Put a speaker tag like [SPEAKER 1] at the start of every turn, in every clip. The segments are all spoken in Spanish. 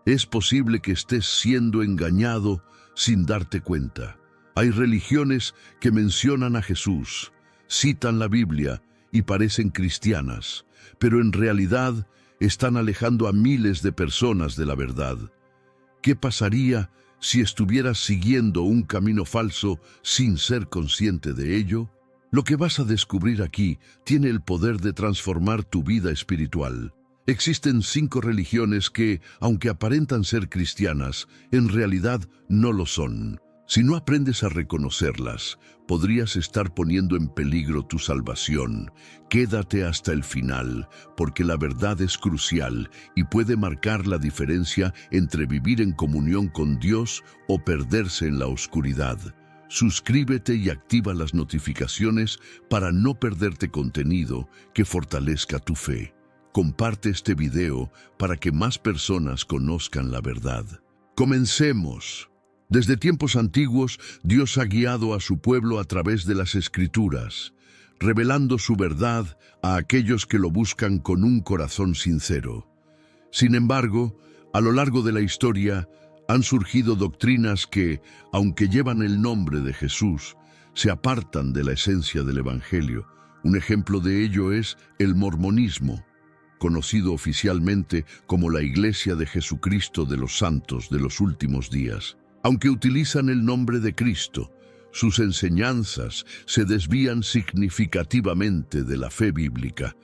[SPEAKER 1] Es posible que estés siendo engañado sin darte cuenta. Hay religiones que mencionan a Jesús, citan la Biblia y parecen cristianas, pero en realidad están alejando a miles de personas de la verdad. ¿Qué pasaría si estuvieras siguiendo un camino falso sin ser consciente de ello? Lo que vas a descubrir aquí tiene el poder de transformar tu vida espiritual. Existen 5 religiones que, aunque aparentan ser cristianas, en realidad no lo son. Si no aprendes a reconocerlas, podrías estar poniendo en peligro tu salvación. Quédate hasta el final, porque la verdad es crucial y puede marcar la diferencia entre vivir en comunión con Dios o perderse en la oscuridad. Suscríbete y activa las notificaciones para no perderte contenido que fortalezca tu fe. Comparte este video para que más personas conozcan la verdad. Comencemos. Desde tiempos antiguos, Dios ha guiado a su pueblo a través de las Escrituras, revelando su verdad a aquellos que lo buscan con un corazón sincero. Sin embargo, a lo largo de la historia, han surgido doctrinas que, aunque llevan el nombre de Jesús, se apartan de la esencia del Evangelio. Un ejemplo de ello es el mormonismo, conocido oficialmente como la Iglesia de Jesucristo de los Santos de los Últimos Días. Aunque utilizan el nombre de Cristo, sus enseñanzas se desvían significativamente de la fe bíblica.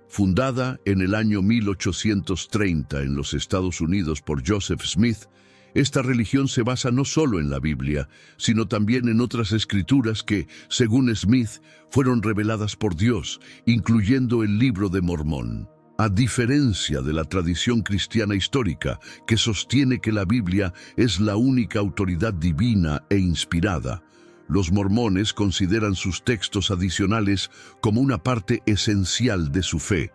[SPEAKER 1] Fundada en el año 1830 en los Estados Unidos por Joseph Smith, esta religión se basa no solo en la Biblia, sino también en otras escrituras que, según Smith, fueron reveladas por Dios, incluyendo el Libro de Mormón. A diferencia de la tradición cristiana histórica, que sostiene que la Biblia es la única autoridad divina e inspirada, los mormones consideran sus textos adicionales como una parte esencial de su fe,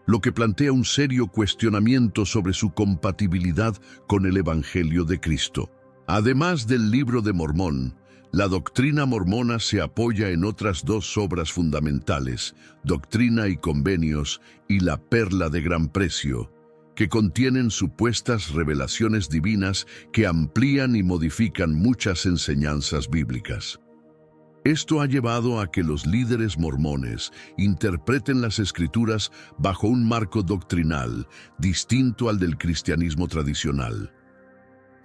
[SPEAKER 1] lo que plantea un serio cuestionamiento sobre su compatibilidad con el Evangelio de Cristo. Además del Libro de Mormón, la doctrina mormona se apoya en otras 2 obras fundamentales, Doctrina y Convenios y La Perla de Gran Precio, que contienen supuestas revelaciones divinas que amplían y modifican muchas enseñanzas bíblicas. Esto ha llevado a que los líderes mormones interpreten las Escrituras bajo un marco doctrinal distinto al del cristianismo tradicional.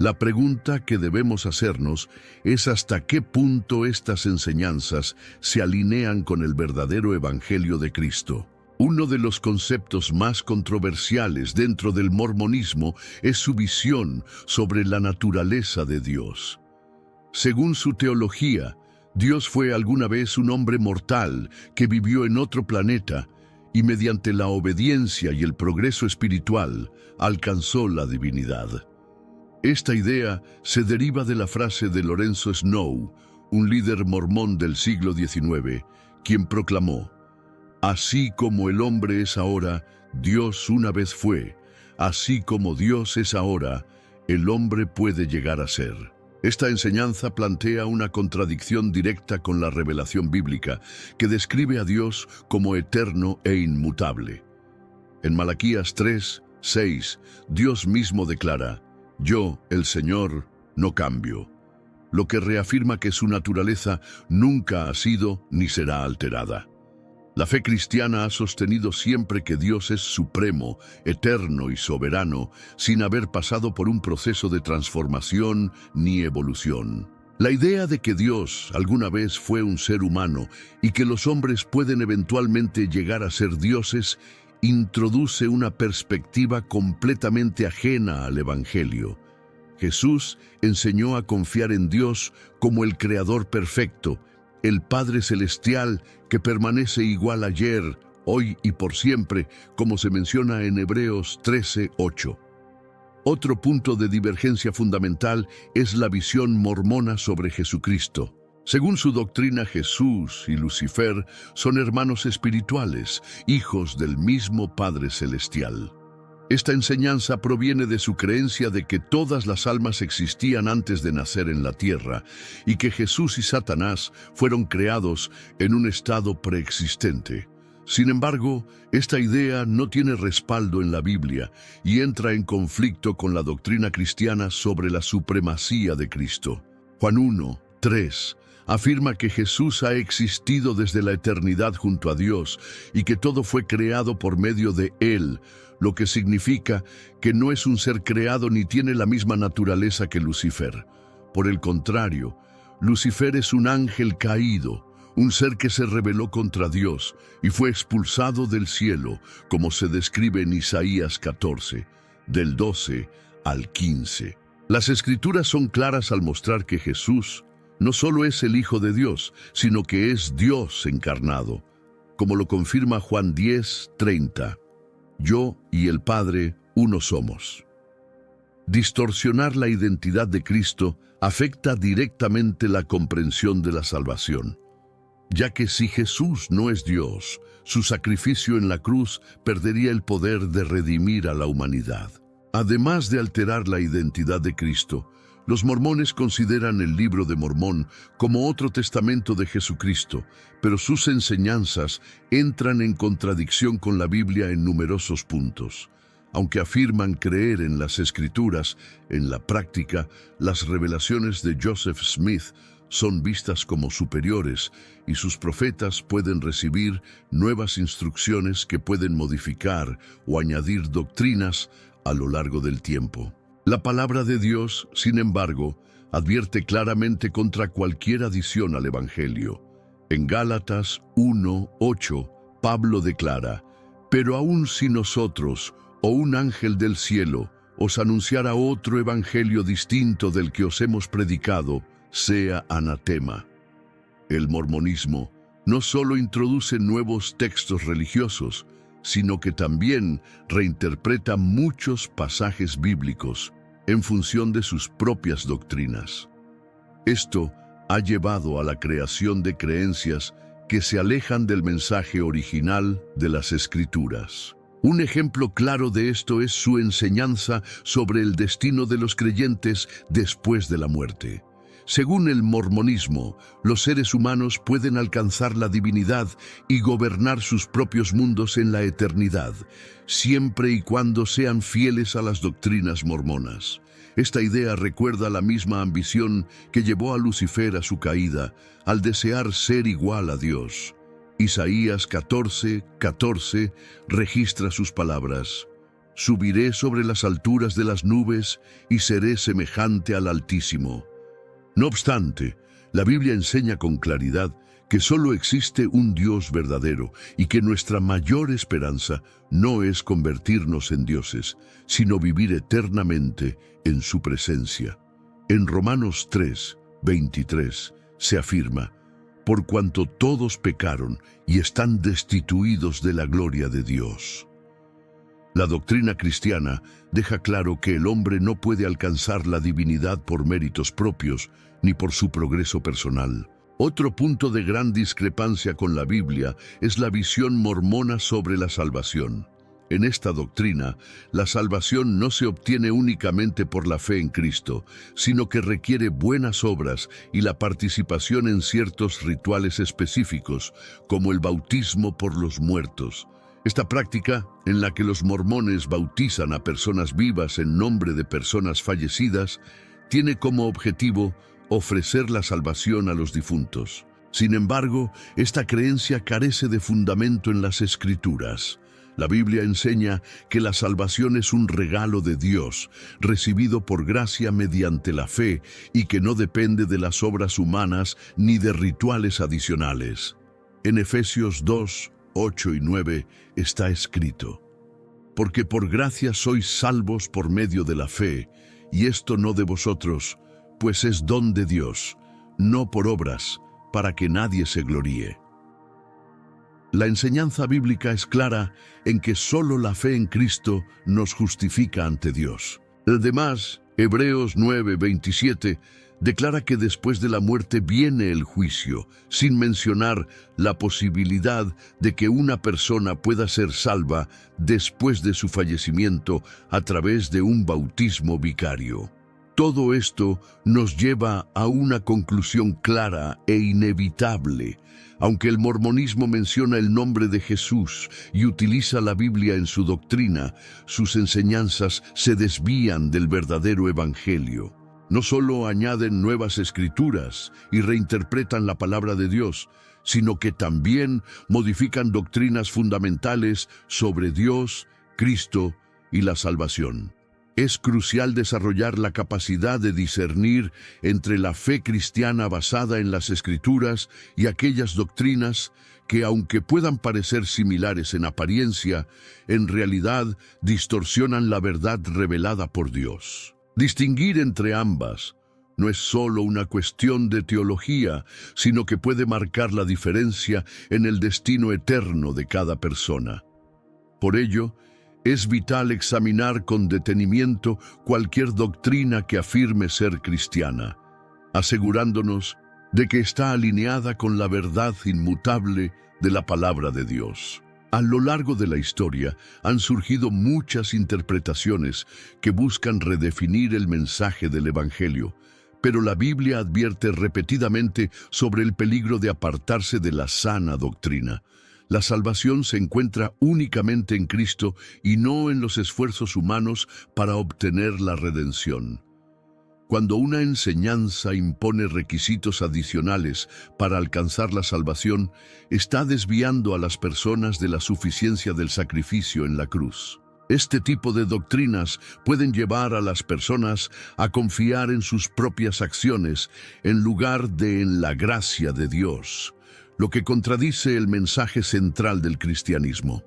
[SPEAKER 1] La pregunta que debemos hacernos es hasta qué punto estas enseñanzas se alinean con el verdadero Evangelio de Cristo. Uno de los conceptos más controversiales dentro del mormonismo es su visión sobre la naturaleza de Dios. Según su teología, Dios fue alguna vez un hombre mortal que vivió en otro planeta y mediante la obediencia y el progreso espiritual alcanzó la divinidad. Esta idea se deriva de la frase de Lorenzo Snow, un líder mormón del siglo XIX, quien proclamó: «Así como el hombre es ahora, Dios una vez fue. Así como Dios es ahora, el hombre puede llegar a ser». Esta enseñanza plantea una contradicción directa con la revelación bíblica, que describe a Dios como eterno e inmutable. En Malaquías 3:6, Dios mismo declara: «Yo, el Señor, no cambio», lo que reafirma que su naturaleza nunca ha sido ni será alterada. La fe cristiana ha sostenido siempre que Dios es supremo, eterno y soberano, sin haber pasado por un proceso de transformación ni evolución. La idea de que Dios alguna vez fue un ser humano y que los hombres pueden eventualmente llegar a ser dioses introduce una perspectiva completamente ajena al Evangelio. Jesús enseñó a confiar en Dios como el Creador perfecto, el Padre Celestial que permanece igual ayer, hoy y por siempre, como se menciona en Hebreos 13:8. Otro punto de divergencia fundamental es la visión mormona sobre Jesucristo. Según su doctrina, Jesús y Lucifer son hermanos espirituales, hijos del mismo Padre Celestial. Esta enseñanza proviene de su creencia de que todas las almas existían antes de nacer en la tierra y que Jesús y Satanás fueron creados en un estado preexistente. Sin embargo, esta idea no tiene respaldo en la Biblia y entra en conflicto con la doctrina cristiana sobre la supremacía de Cristo. Juan 1:3 afirma que Jesús ha existido desde la eternidad junto a Dios y que todo fue creado por medio de Él, lo que significa que no es un ser creado ni tiene la misma naturaleza que Lucifer. Por el contrario, Lucifer es un ángel caído, un ser que se rebeló contra Dios y fue expulsado del cielo, como se describe en Isaías 14, del 12 al 15. Las Escrituras son claras al mostrar que Jesús no solo es el Hijo de Dios, sino que es Dios encarnado, como lo confirma Juan 10:30. Yo y el Padre uno somos. Distorsionar la identidad de Cristo afecta directamente la comprensión de la salvación, ya que si Jesús no es Dios, su sacrificio en la cruz perdería el poder de redimir a la humanidad. Además de alterar la identidad de Cristo, los mormones consideran el Libro de Mormón como otro testamento de Jesucristo, pero sus enseñanzas entran en contradicción con la Biblia en numerosos puntos. Aunque afirman creer en las Escrituras, en la práctica, las revelaciones de Joseph Smith son vistas como superiores y sus profetas pueden recibir nuevas instrucciones que pueden modificar o añadir doctrinas a lo largo del tiempo. La palabra de Dios, sin embargo, advierte claramente contra cualquier adición al Evangelio. En Gálatas 1:8, Pablo declara: «Pero aun si nosotros, o un ángel del cielo, os anunciara otro evangelio distinto del que os hemos predicado, sea anatema». El mormonismo no solo introduce nuevos textos religiosos, sino que también reinterpreta muchos pasajes bíblicos en función de sus propias doctrinas. Esto ha llevado a la creación de creencias que se alejan del mensaje original de las Escrituras. Un ejemplo claro de esto es su enseñanza sobre el destino de los creyentes después de la muerte. Según el mormonismo, los seres humanos pueden alcanzar la divinidad y gobernar sus propios mundos en la eternidad, siempre y cuando sean fieles a las doctrinas mormonas. Esta idea recuerda la misma ambición que llevó a Lucifer a su caída, al desear ser igual a Dios. Isaías 14:14 registra sus palabras: «Subiré sobre las alturas de las nubes y seré semejante al Altísimo». No obstante, la Biblia enseña con claridad que solo existe un Dios verdadero y que nuestra mayor esperanza no es convertirnos en dioses, sino vivir eternamente en su presencia. En Romanos 3:23 se afirma: «Por cuanto todos pecaron y están destituidos de la gloria de Dios». La doctrina cristiana deja claro que el hombre no puede alcanzar la divinidad por méritos propios ni por su progreso personal. Otro punto de gran discrepancia con la Biblia es la visión mormona sobre la salvación. En esta doctrina, la salvación no se obtiene únicamente por la fe en Cristo, sino que requiere buenas obras y la participación en ciertos rituales específicos, como el bautismo por los muertos. Esta práctica, en la que los mormones bautizan a personas vivas en nombre de personas fallecidas, tiene como objetivo ofrecer la salvación a los difuntos. Sin embargo, esta creencia carece de fundamento en las Escrituras. La Biblia enseña que la salvación es un regalo de Dios, recibido por gracia mediante la fe y que no depende de las obras humanas ni de rituales adicionales. En Efesios 2:8 y 9 está escrito: «Porque por gracia sois salvos por medio de la fe, y esto no de vosotros, pues es don de Dios, no por obras, para que nadie se gloríe». La enseñanza bíblica es clara en que solo la fe en Cristo nos justifica ante Dios. Además, Hebreos 9:27 declara que después de la muerte viene el juicio, sin mencionar la posibilidad de que una persona pueda ser salva después de su fallecimiento a través de un bautismo vicario. Todo esto nos lleva a una conclusión clara e inevitable. Aunque el mormonismo menciona el nombre de Jesús y utiliza la Biblia en su doctrina, sus enseñanzas se desvían del verdadero evangelio. No solo añaden nuevas escrituras y reinterpretan la palabra de Dios, sino que también modifican doctrinas fundamentales sobre Dios, Cristo y la salvación. Es crucial desarrollar la capacidad de discernir entre la fe cristiana basada en las Escrituras y aquellas doctrinas que, aunque puedan parecer similares en apariencia, en realidad distorsionan la verdad revelada por Dios. Distinguir entre ambas no es solo una cuestión de teología, sino que puede marcar la diferencia en el destino eterno de cada persona. Por ello, es vital examinar con detenimiento cualquier doctrina que afirme ser cristiana, asegurándonos de que está alineada con la verdad inmutable de la palabra de Dios. A lo largo de la historia han surgido muchas interpretaciones que buscan redefinir el mensaje del Evangelio, pero la Biblia advierte repetidamente sobre el peligro de apartarse de la sana doctrina. La salvación se encuentra únicamente en Cristo y no en los esfuerzos humanos para obtener la redención. Cuando una enseñanza impone requisitos adicionales para alcanzar la salvación, está desviando a las personas de la suficiencia del sacrificio en la cruz. Este tipo de doctrinas pueden llevar a las personas a confiar en sus propias acciones en lugar de en la gracia de Dios, lo que contradice el mensaje central del cristianismo.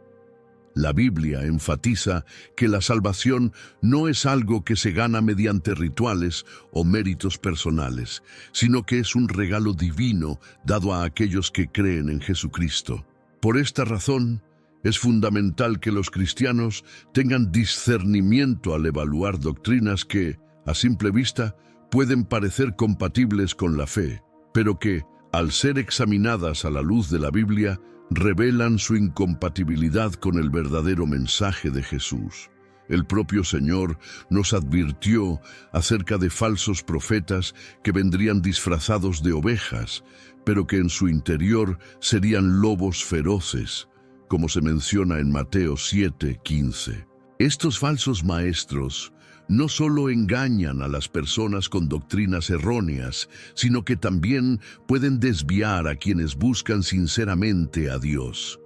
[SPEAKER 1] La Biblia enfatiza que la salvación no es algo que se gana mediante rituales o méritos personales, sino que es un regalo divino dado a aquellos que creen en Jesucristo. Por esta razón, es fundamental que los cristianos tengan discernimiento al evaluar doctrinas que, a simple vista, pueden parecer compatibles con la fe, pero que, al ser examinadas a la luz de la Biblia, revelan su incompatibilidad con el verdadero mensaje de Jesús. El propio Señor nos advirtió acerca de falsos profetas que vendrían disfrazados de ovejas, pero que en su interior serían lobos feroces, como se menciona en Mateo 7:15. Estos falsos maestros no solo engañan a las personas con doctrinas erróneas, sino que también pueden desviar a quienes buscan sinceramente a Dios.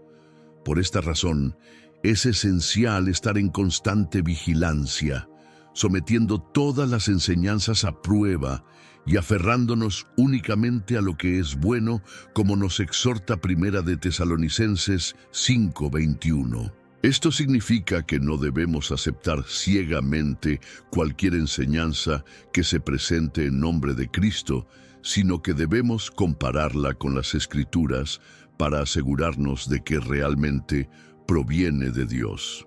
[SPEAKER 1] Por esta razón, es esencial estar en constante vigilancia, sometiendo todas las enseñanzas a prueba y aferrándonos únicamente a lo que es bueno, como nos exhorta Primera de Tesalonicenses 5:21. Esto significa que no debemos aceptar ciegamente cualquier enseñanza que se presente en nombre de Cristo, sino que debemos compararla con las Escrituras para asegurarnos de que realmente proviene de Dios.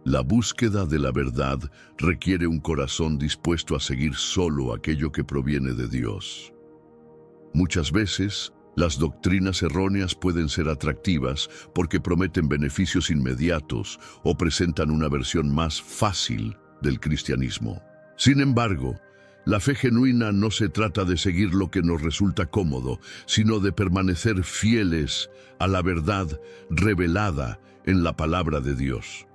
[SPEAKER 1] La búsqueda de la verdad requiere un corazón dispuesto a seguir solo aquello que proviene de Dios. Muchas veces, las doctrinas erróneas pueden ser atractivas porque prometen beneficios inmediatos o presentan una versión más fácil del cristianismo. Sin embargo, la fe genuina no se trata de seguir lo que nos resulta cómodo, sino de permanecer fieles a la verdad revelada en la palabra de Dios.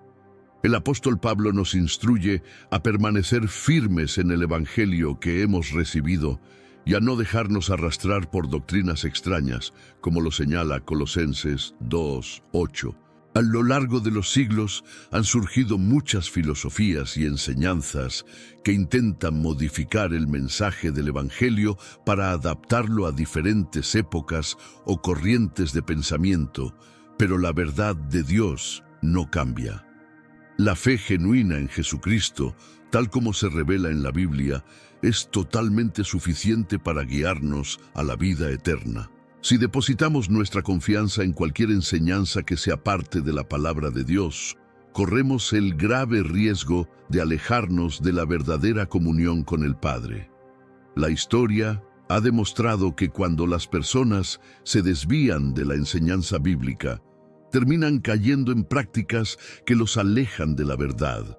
[SPEAKER 1] El apóstol Pablo nos instruye a permanecer firmes en el Evangelio que hemos recibido y a no dejarnos arrastrar por doctrinas extrañas, como lo señala Colosenses 2:8. A lo largo de los siglos han surgido muchas filosofías y enseñanzas que intentan modificar el mensaje del Evangelio para adaptarlo a diferentes épocas o corrientes de pensamiento, pero la verdad de Dios no cambia. La fe genuina en Jesucristo, tal como se revela en la Biblia, es totalmente suficiente para guiarnos a la vida eterna. Si depositamos nuestra confianza en cualquier enseñanza que sea parte de la palabra de Dios, corremos el grave riesgo de alejarnos de la verdadera comunión con el Padre. La historia ha demostrado que cuando las personas se desvían de la enseñanza bíblica, terminan cayendo en prácticas que los alejan de la verdad.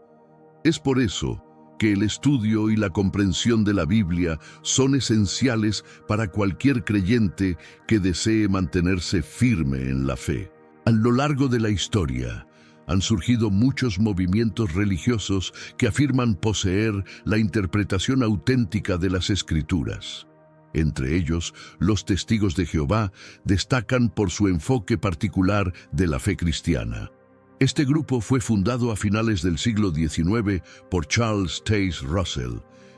[SPEAKER 1] Es por eso que el estudio y la comprensión de la Biblia son esenciales para cualquier creyente que desee mantenerse firme en la fe. A lo largo de la historia, han surgido muchos movimientos religiosos que afirman poseer la interpretación auténtica de las Escrituras. Entre ellos, los Testigos de Jehová destacan por su enfoque particular de la fe cristiana. Este grupo fue fundado a finales del siglo XIX por Charles Taze Russell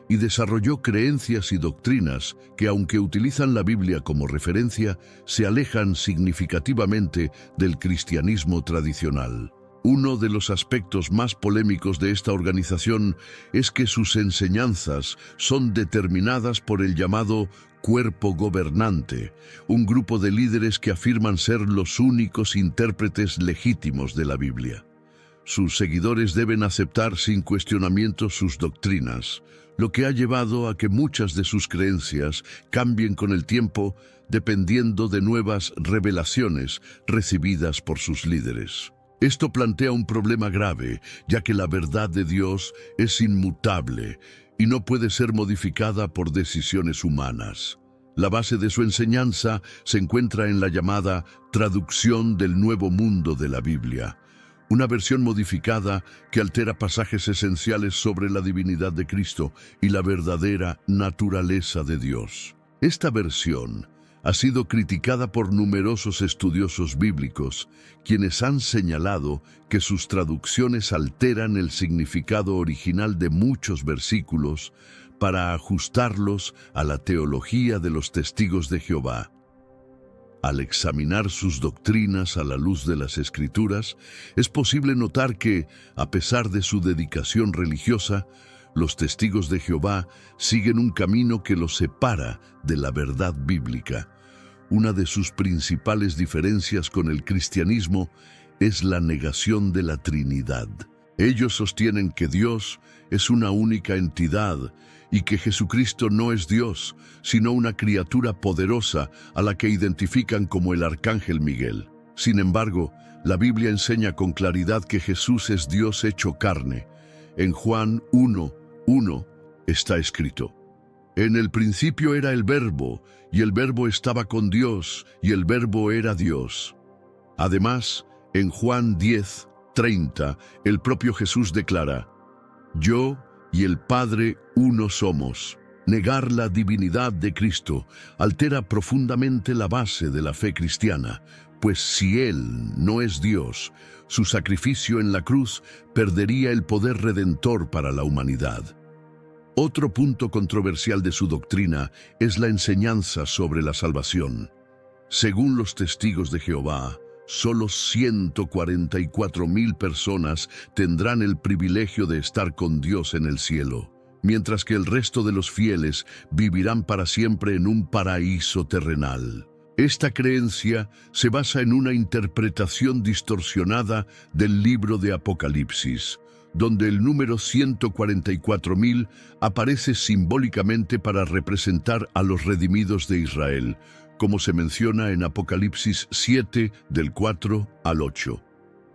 [SPEAKER 1] y desarrolló creencias y doctrinas que, aunque utilizan la Biblia como referencia, se alejan significativamente del cristianismo tradicional. Uno de los aspectos más polémicos de esta organización es que sus enseñanzas son determinadas por el llamado cuerpo gobernante, un grupo de líderes que afirman ser los únicos intérpretes legítimos de la Biblia. Sus seguidores deben aceptar sin cuestionamiento sus doctrinas, lo que ha llevado a que muchas de sus creencias cambien con el tiempo dependiendo de nuevas revelaciones recibidas por sus líderes. Esto plantea un problema grave, ya que la verdad de Dios es inmutable y no puede ser modificada por decisiones humanas. La base de su enseñanza se encuentra en la llamada traducción del Nuevo Mundo de la Biblia, una versión modificada que altera pasajes esenciales sobre la divinidad de Cristo y la verdadera naturaleza de Dios. Esta versión ha sido criticada por numerosos estudiosos bíblicos, quienes han señalado que sus traducciones alteran el significado original de muchos versículos para ajustarlos a la teología de los Testigos de Jehová. Al examinar sus doctrinas a la luz de las Escrituras, es posible notar que, a pesar de su dedicación religiosa, los Testigos de Jehová siguen un camino que los separa de la verdad bíblica. Una de sus principales diferencias con el cristianismo es la negación de la Trinidad. Ellos sostienen que Dios es una única entidad y que Jesucristo no es Dios, sino una criatura poderosa a la que identifican como el Arcángel Miguel. Sin embargo, la Biblia enseña con claridad que Jesús es Dios hecho carne. En Juan 1:1 está escrito: En el principio era el Verbo, y el Verbo estaba con Dios, y el Verbo era Dios. Además, en Juan 10:30, el propio Jesús declara: Yo y el Padre uno somos. Negar la divinidad de Cristo altera profundamente la base de la fe cristiana, pues si Él no es Dios, su sacrificio en la cruz perdería el poder redentor para la humanidad. Otro punto controversial de su doctrina es la enseñanza sobre la salvación. Según los Testigos de Jehová, solo 144,000 personas tendrán el privilegio de estar con Dios en el cielo, mientras que el resto de los fieles vivirán para siempre en un paraíso terrenal. Esta creencia se basa en una interpretación distorsionada del libro de Apocalipsis, donde el número 144,000 aparece simbólicamente para representar a los redimidos de Israel, como se menciona en Apocalipsis 7, del 4 al 8.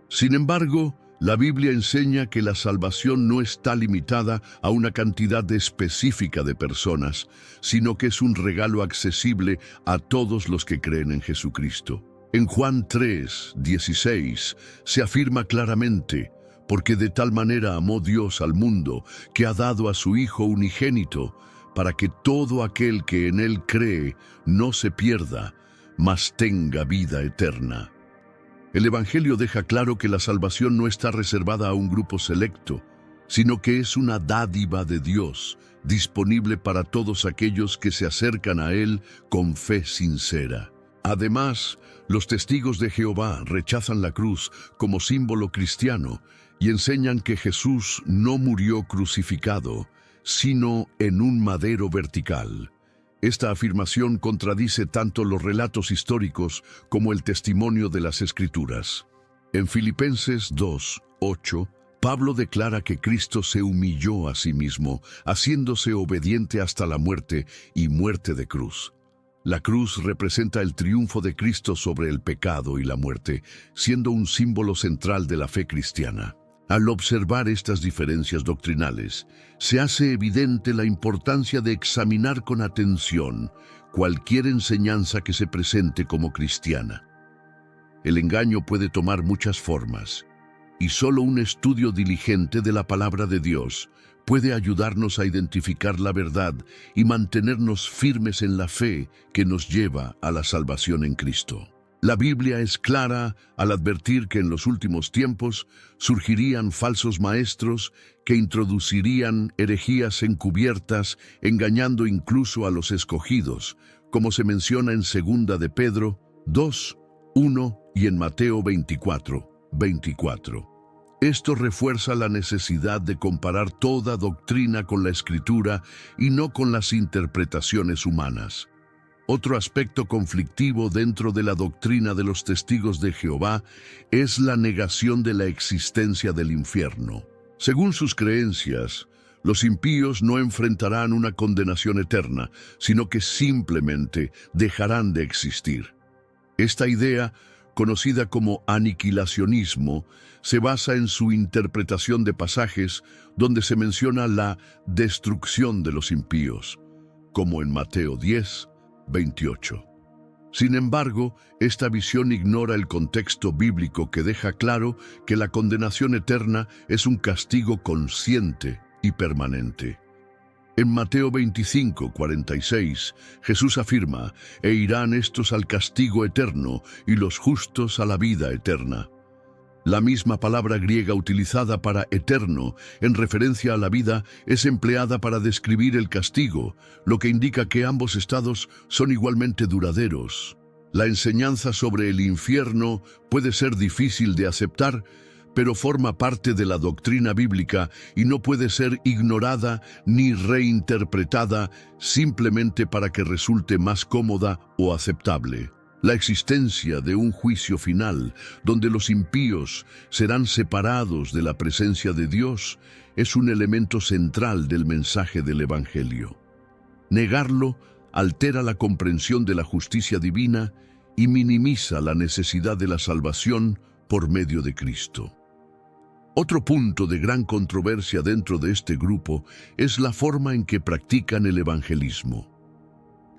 [SPEAKER 1] Sin embargo, la Biblia enseña que la salvación no está limitada a una cantidad específica de personas, sino que es un regalo accesible a todos los que creen en Jesucristo. En Juan 3:16 se afirma claramente: Porque de tal manera amó Dios al mundo, que ha dado a su Hijo unigénito, para que todo aquel que en Él cree no se pierda, mas tenga vida eterna. El Evangelio deja claro que la salvación no está reservada a un grupo selecto, sino que es una dádiva de Dios, disponible para todos aquellos que se acercan a Él con fe sincera. Además, los Testigos de Jehová rechazan la cruz como símbolo cristiano y enseñan que Jesús no murió crucificado, sino en un madero vertical. Esta afirmación contradice tanto los relatos históricos como el testimonio de las Escrituras. En Filipenses 2:8, Pablo declara que Cristo se humilló a sí mismo, haciéndose obediente hasta la muerte y muerte de cruz. La cruz representa el triunfo de Cristo sobre el pecado y la muerte, siendo un símbolo central de la fe cristiana. Al observar estas diferencias doctrinales, se hace evidente la importancia de examinar con atención cualquier enseñanza que se presente como cristiana. El engaño puede tomar muchas formas, y solo un estudio diligente de la palabra de Dios puede ayudarnos a identificar la verdad y mantenernos firmes en la fe que nos lleva a la salvación en Cristo. La Biblia es clara al advertir que en los últimos tiempos surgirían falsos maestros que introducirían herejías encubiertas, engañando incluso a los escogidos, como se menciona en 2 de Pedro 2, 1 y en Mateo 24, 24. Esto refuerza la necesidad de comparar toda doctrina con la Escritura y no con las interpretaciones humanas. Otro aspecto conflictivo dentro de la doctrina de los testigos de Jehová es la negación de la existencia del infierno. Según sus creencias, los impíos no enfrentarán una condenación eterna, sino que simplemente dejarán de existir. Esta idea, conocida como aniquilacionismo, se basa en su interpretación de pasajes donde se menciona la destrucción de los impíos, como en Mateo 10, 28. Sin embargo, esta visión ignora el contexto bíblico que deja claro que la condenación eterna es un castigo consciente y permanente. En Mateo 25, 46, Jesús afirma: «E irán estos al castigo eterno y los justos a la vida eterna». La misma palabra griega utilizada para eterno, en referencia a la vida, es empleada para describir el castigo, lo que indica que ambos estados son igualmente duraderos. La enseñanza sobre el infierno puede ser difícil de aceptar, pero forma parte de la doctrina bíblica y no puede ser ignorada ni reinterpretada simplemente para que resulte más cómoda o aceptable. La existencia de un juicio final, donde los impíos serán separados de la presencia de Dios, es un elemento central del mensaje del Evangelio. Negarlo altera la comprensión de la justicia divina y minimiza la necesidad de la salvación por medio de Cristo. Otro punto de gran controversia dentro de este grupo es la forma en que practican el evangelismo.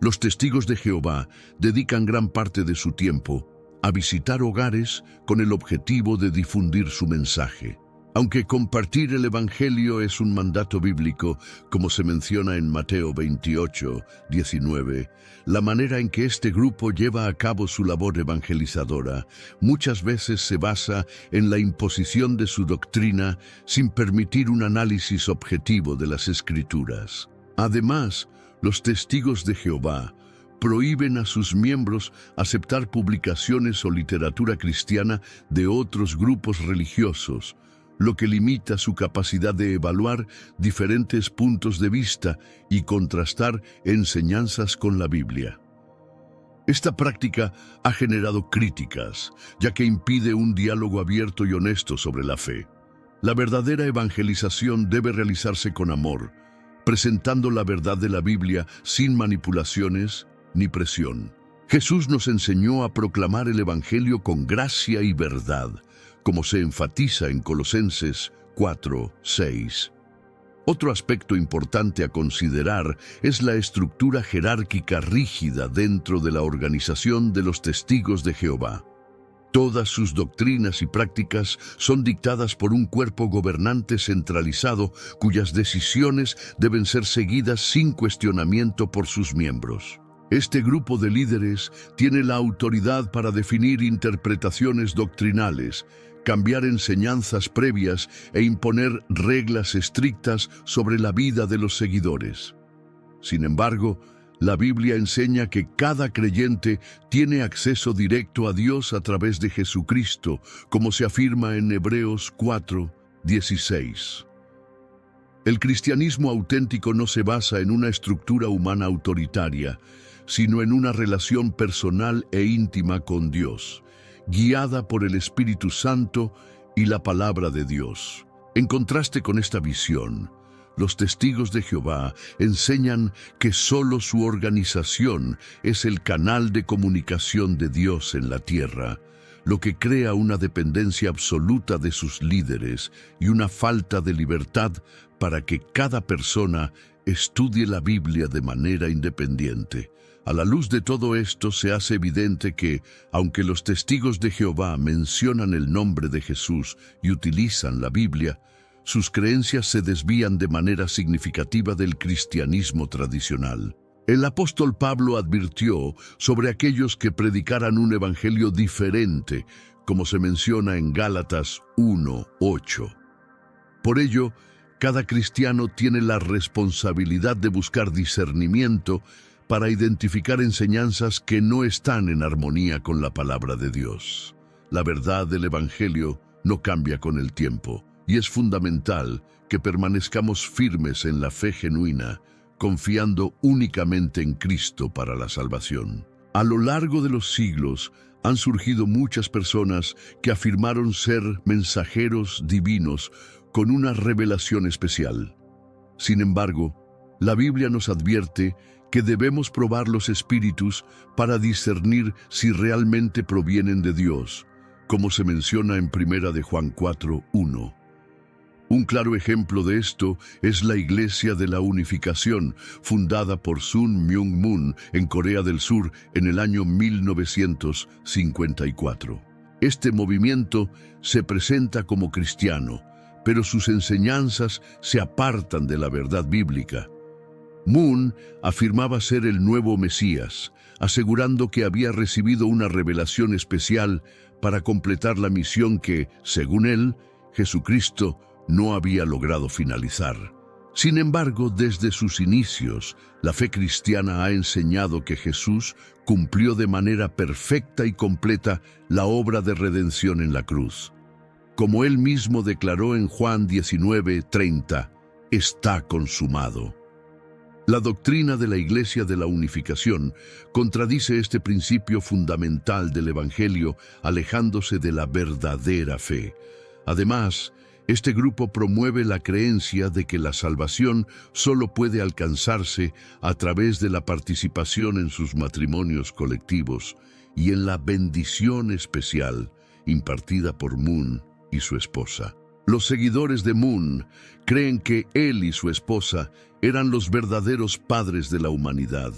[SPEAKER 1] Los testigos de Jehová dedican gran parte de su tiempo a visitar hogares con el objetivo de difundir su mensaje. Aunque compartir el Evangelio es un mandato bíblico, como se menciona en Mateo 28, 19, la manera en que este grupo lleva a cabo su labor evangelizadora muchas veces se basa en la imposición de su doctrina sin permitir un análisis objetivo de las Escrituras. Además, los testigos de Jehová prohíben a sus miembros aceptar publicaciones o literatura cristiana de otros grupos religiosos, lo que limita su capacidad de evaluar diferentes puntos de vista y contrastar enseñanzas con la Biblia. Esta práctica ha generado críticas, ya que impide un diálogo abierto y honesto sobre la fe. La verdadera evangelización debe realizarse con amor, presentando la verdad de la Biblia sin manipulaciones ni presión. Jesús nos enseñó a proclamar el Evangelio con gracia y verdad, como se enfatiza en Colosenses 4, 6. Otro aspecto importante a considerar es la estructura jerárquica rígida dentro de la organización de los testigos de Jehová. Todas sus doctrinas y prácticas son dictadas por un cuerpo gobernante centralizado cuyas decisiones deben ser seguidas sin cuestionamiento por sus miembros. Este grupo de líderes tiene la autoridad para definir interpretaciones doctrinales, cambiar enseñanzas previas e imponer reglas estrictas sobre la vida de los seguidores. Sin embargo, la Biblia enseña que cada creyente tiene acceso directo a Dios a través de Jesucristo, como se afirma en Hebreos 4, 16. El cristianismo auténtico no se basa en una estructura humana autoritaria, sino en una relación personal e íntima con Dios, guiada por el Espíritu Santo y la palabra de Dios. En contraste con esta visión, los testigos de Jehová enseñan que solo su organización es el canal de comunicación de Dios en la tierra, lo que crea una dependencia absoluta de sus líderes y una falta de libertad para que cada persona estudie la Biblia de manera independiente. A la luz de todo esto se hace evidente que, aunque los testigos de Jehová mencionan el nombre de Jesús y utilizan la Biblia, sus creencias se desvían de manera significativa del cristianismo tradicional. El apóstol Pablo advirtió sobre aquellos que predicaran un evangelio diferente, como se menciona en Gálatas 1:8. Por ello, cada cristiano tiene la responsabilidad de buscar discernimiento para identificar enseñanzas que no están en armonía con la palabra de Dios. La verdad del evangelio no cambia con el tiempo, y es fundamental que permanezcamos firmes en la fe genuina, confiando únicamente en Cristo para la salvación. A lo largo de los siglos han surgido muchas personas que afirmaron ser mensajeros divinos con una revelación especial. Sin embargo, la Biblia nos advierte que debemos probar los espíritus para discernir si realmente provienen de Dios, como se menciona en 1 de Juan 4:1. Un claro ejemplo de esto es la Iglesia de la Unificación, fundada por Sun Myung Moon en Corea del Sur en el año 1954. Este movimiento se presenta como cristiano, pero sus enseñanzas se apartan de la verdad bíblica. Moon afirmaba ser el nuevo Mesías, asegurando que había recibido una revelación especial para completar la misión que, según él, Jesucristo no había logrado finalizar. Sin embargo, desde sus inicios, la fe cristiana ha enseñado que Jesús cumplió de manera perfecta y completa la obra de redención en la cruz. Como él mismo declaró en Juan 19:30, está consumado. La doctrina de la Iglesia de la Unificación contradice este principio fundamental del Evangelio, alejándose de la verdadera fe. Además, este grupo promueve la creencia de que la salvación solo puede alcanzarse a través de la participación en sus matrimonios colectivos y en la bendición especial impartida por Moon y su esposa. Los seguidores de Moon creen que él y su esposa eran los verdaderos padres de la humanidad,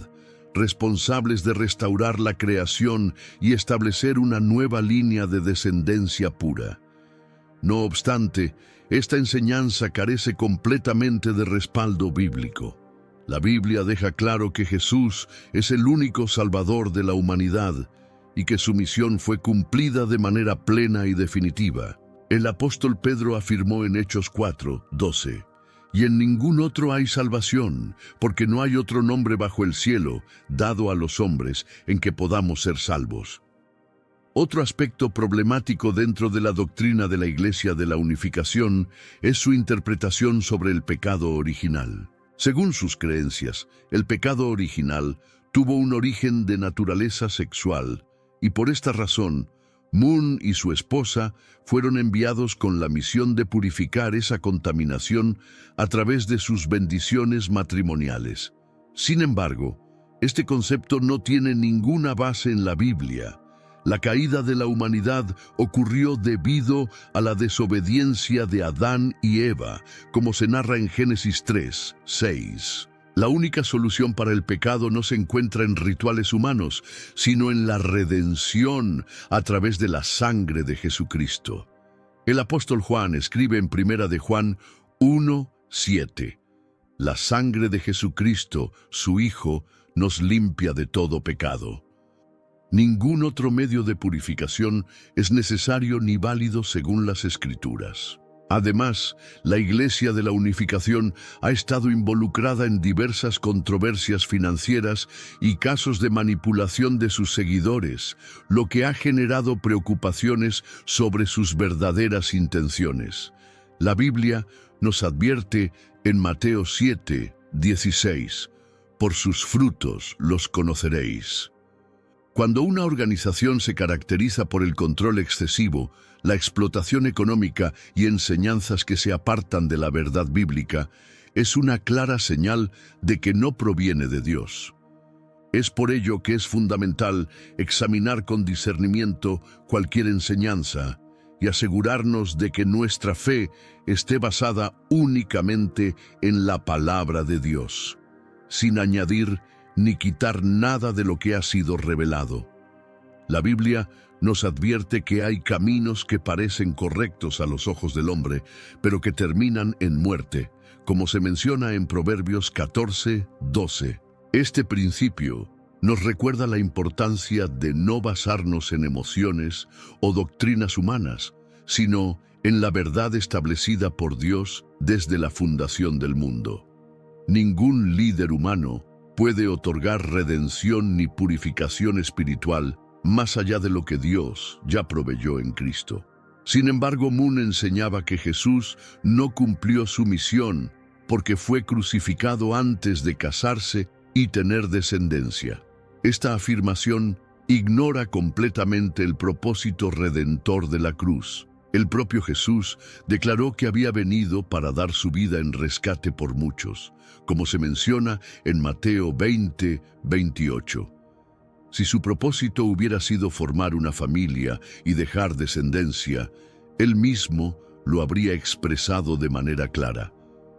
[SPEAKER 1] responsables de restaurar la creación y establecer una nueva línea de descendencia pura. No obstante, esta enseñanza carece completamente de respaldo bíblico. La Biblia deja claro que Jesús es el único Salvador de la humanidad y que su misión fue cumplida de manera plena y definitiva. El apóstol Pedro afirmó en Hechos 4:12, «Y en ningún otro hay salvación, porque no hay otro nombre bajo el cielo dado a los hombres en que podamos ser salvos». Otro aspecto problemático dentro de la doctrina de la Iglesia de la Unificación es su interpretación sobre el pecado original. Según sus creencias, el pecado original tuvo un origen de naturaleza sexual y por esta razón, Moon y su esposa fueron enviados con la misión de purificar esa contaminación a través de sus bendiciones matrimoniales. Sin embargo, este concepto no tiene ninguna base en la Biblia. La caída de la humanidad ocurrió debido a la desobediencia de Adán y Eva, como se narra en Génesis 3:6. La única solución para el pecado no se encuentra en rituales humanos, sino en la redención a través de la sangre de Jesucristo. El apóstol Juan escribe en 1 de Juan 1:7, «La sangre de Jesucristo, su Hijo, nos limpia de todo pecado». Ningún otro medio de purificación es necesario ni válido según las Escrituras. Además, la Iglesia de la Unificación ha estado involucrada en diversas controversias financieras y casos de manipulación de sus seguidores, lo que ha generado preocupaciones sobre sus verdaderas intenciones. La Biblia nos advierte en Mateo 7:16, «Por sus frutos los conoceréis». Cuando una organización se caracteriza por el control excesivo, la explotación económica y enseñanzas que se apartan de la verdad bíblica, es una clara señal de que no proviene de Dios. Es por ello que es fundamental examinar con discernimiento cualquier enseñanza y asegurarnos de que nuestra fe esté basada únicamente en la palabra de Dios, sin añadir ni quitar nada de lo que ha sido revelado. La Biblia nos advierte que hay caminos que parecen correctos a los ojos del hombre, pero que terminan en muerte, como se menciona en Proverbios 14:12. Este principio nos recuerda la importancia de no basarnos en emociones o doctrinas humanas, sino en la verdad establecida por Dios desde la fundación del mundo. Ningún líder humano puede otorgar redención ni purificación espiritual más allá de lo que Dios ya proveyó en Cristo. Sin embargo, Moon enseñaba que Jesús no cumplió su misión porque fue crucificado antes de casarse y tener descendencia. Esta afirmación ignora completamente el propósito redentor de la cruz. El propio Jesús declaró que había venido para dar su vida en rescate por muchos, como se menciona en Mateo 20:28. Si su propósito hubiera sido formar una familia y dejar descendencia, él mismo lo habría expresado de manera clara.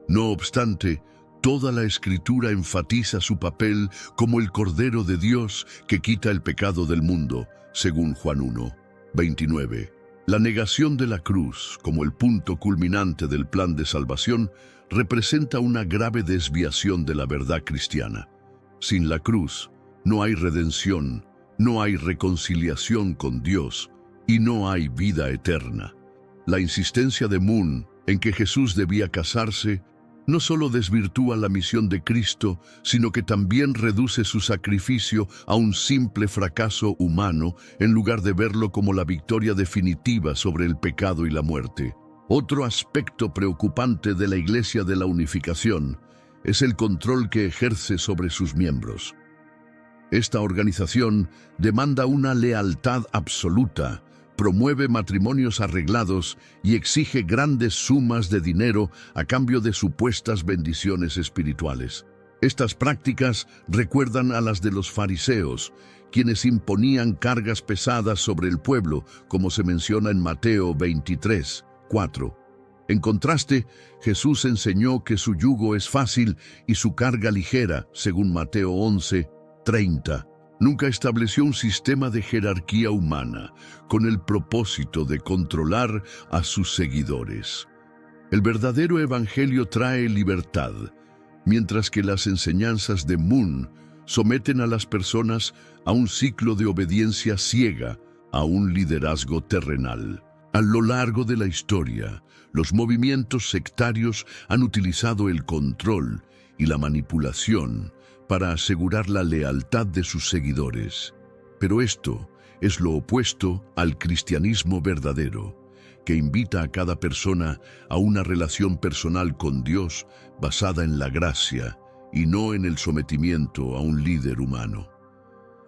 [SPEAKER 1] No obstante, toda la Escritura enfatiza su papel como el Cordero de Dios que quita el pecado del mundo, según Juan 1:29. La negación de la cruz como el punto culminante del plan de salvación representa una grave desviación de la verdad cristiana. Sin la cruz, no hay redención, no hay reconciliación con Dios y no hay vida eterna. La insistencia de Moon en que Jesús debía casarse no solo desvirtúa la misión de Cristo, sino que también reduce su sacrificio a un simple fracaso humano en lugar de verlo como la victoria definitiva sobre el pecado y la muerte. Otro aspecto preocupante de la Iglesia de la Unificación es el control que ejerce sobre sus miembros. Esta organización demanda una lealtad absoluta, promueve matrimonios arreglados y exige grandes sumas de dinero a cambio de supuestas bendiciones espirituales. Estas prácticas recuerdan a las de los fariseos, quienes imponían cargas pesadas sobre el pueblo, como se menciona en Mateo 23:4. En contraste, Jesús enseñó que su yugo es fácil y su carga ligera, según Mateo 11:30. Nunca estableció un sistema de jerarquía humana con el propósito de controlar a sus seguidores. El verdadero evangelio trae libertad, mientras que las enseñanzas de Moon someten a las personas a un ciclo de obediencia ciega a un liderazgo terrenal. A lo largo de la historia, los movimientos sectarios han utilizado el control y la manipulación para asegurar la lealtad de sus seguidores. Pero esto es lo opuesto al cristianismo verdadero, que invita a cada persona a una relación personal con Dios basada en la gracia y no en el sometimiento a un líder humano.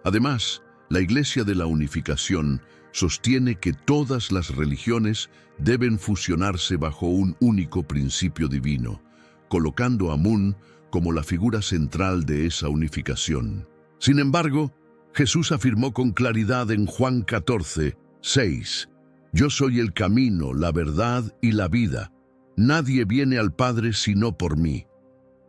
[SPEAKER 1] Además, la Iglesia de la Unificación sostiene que todas las religiones deben fusionarse bajo un único principio divino, colocando a Moon como la figura central de esa unificación. Sin embargo, Jesús afirmó con claridad en Juan 14:6: «Yo soy el camino, la verdad y la vida. Nadie viene al Padre sino por mí».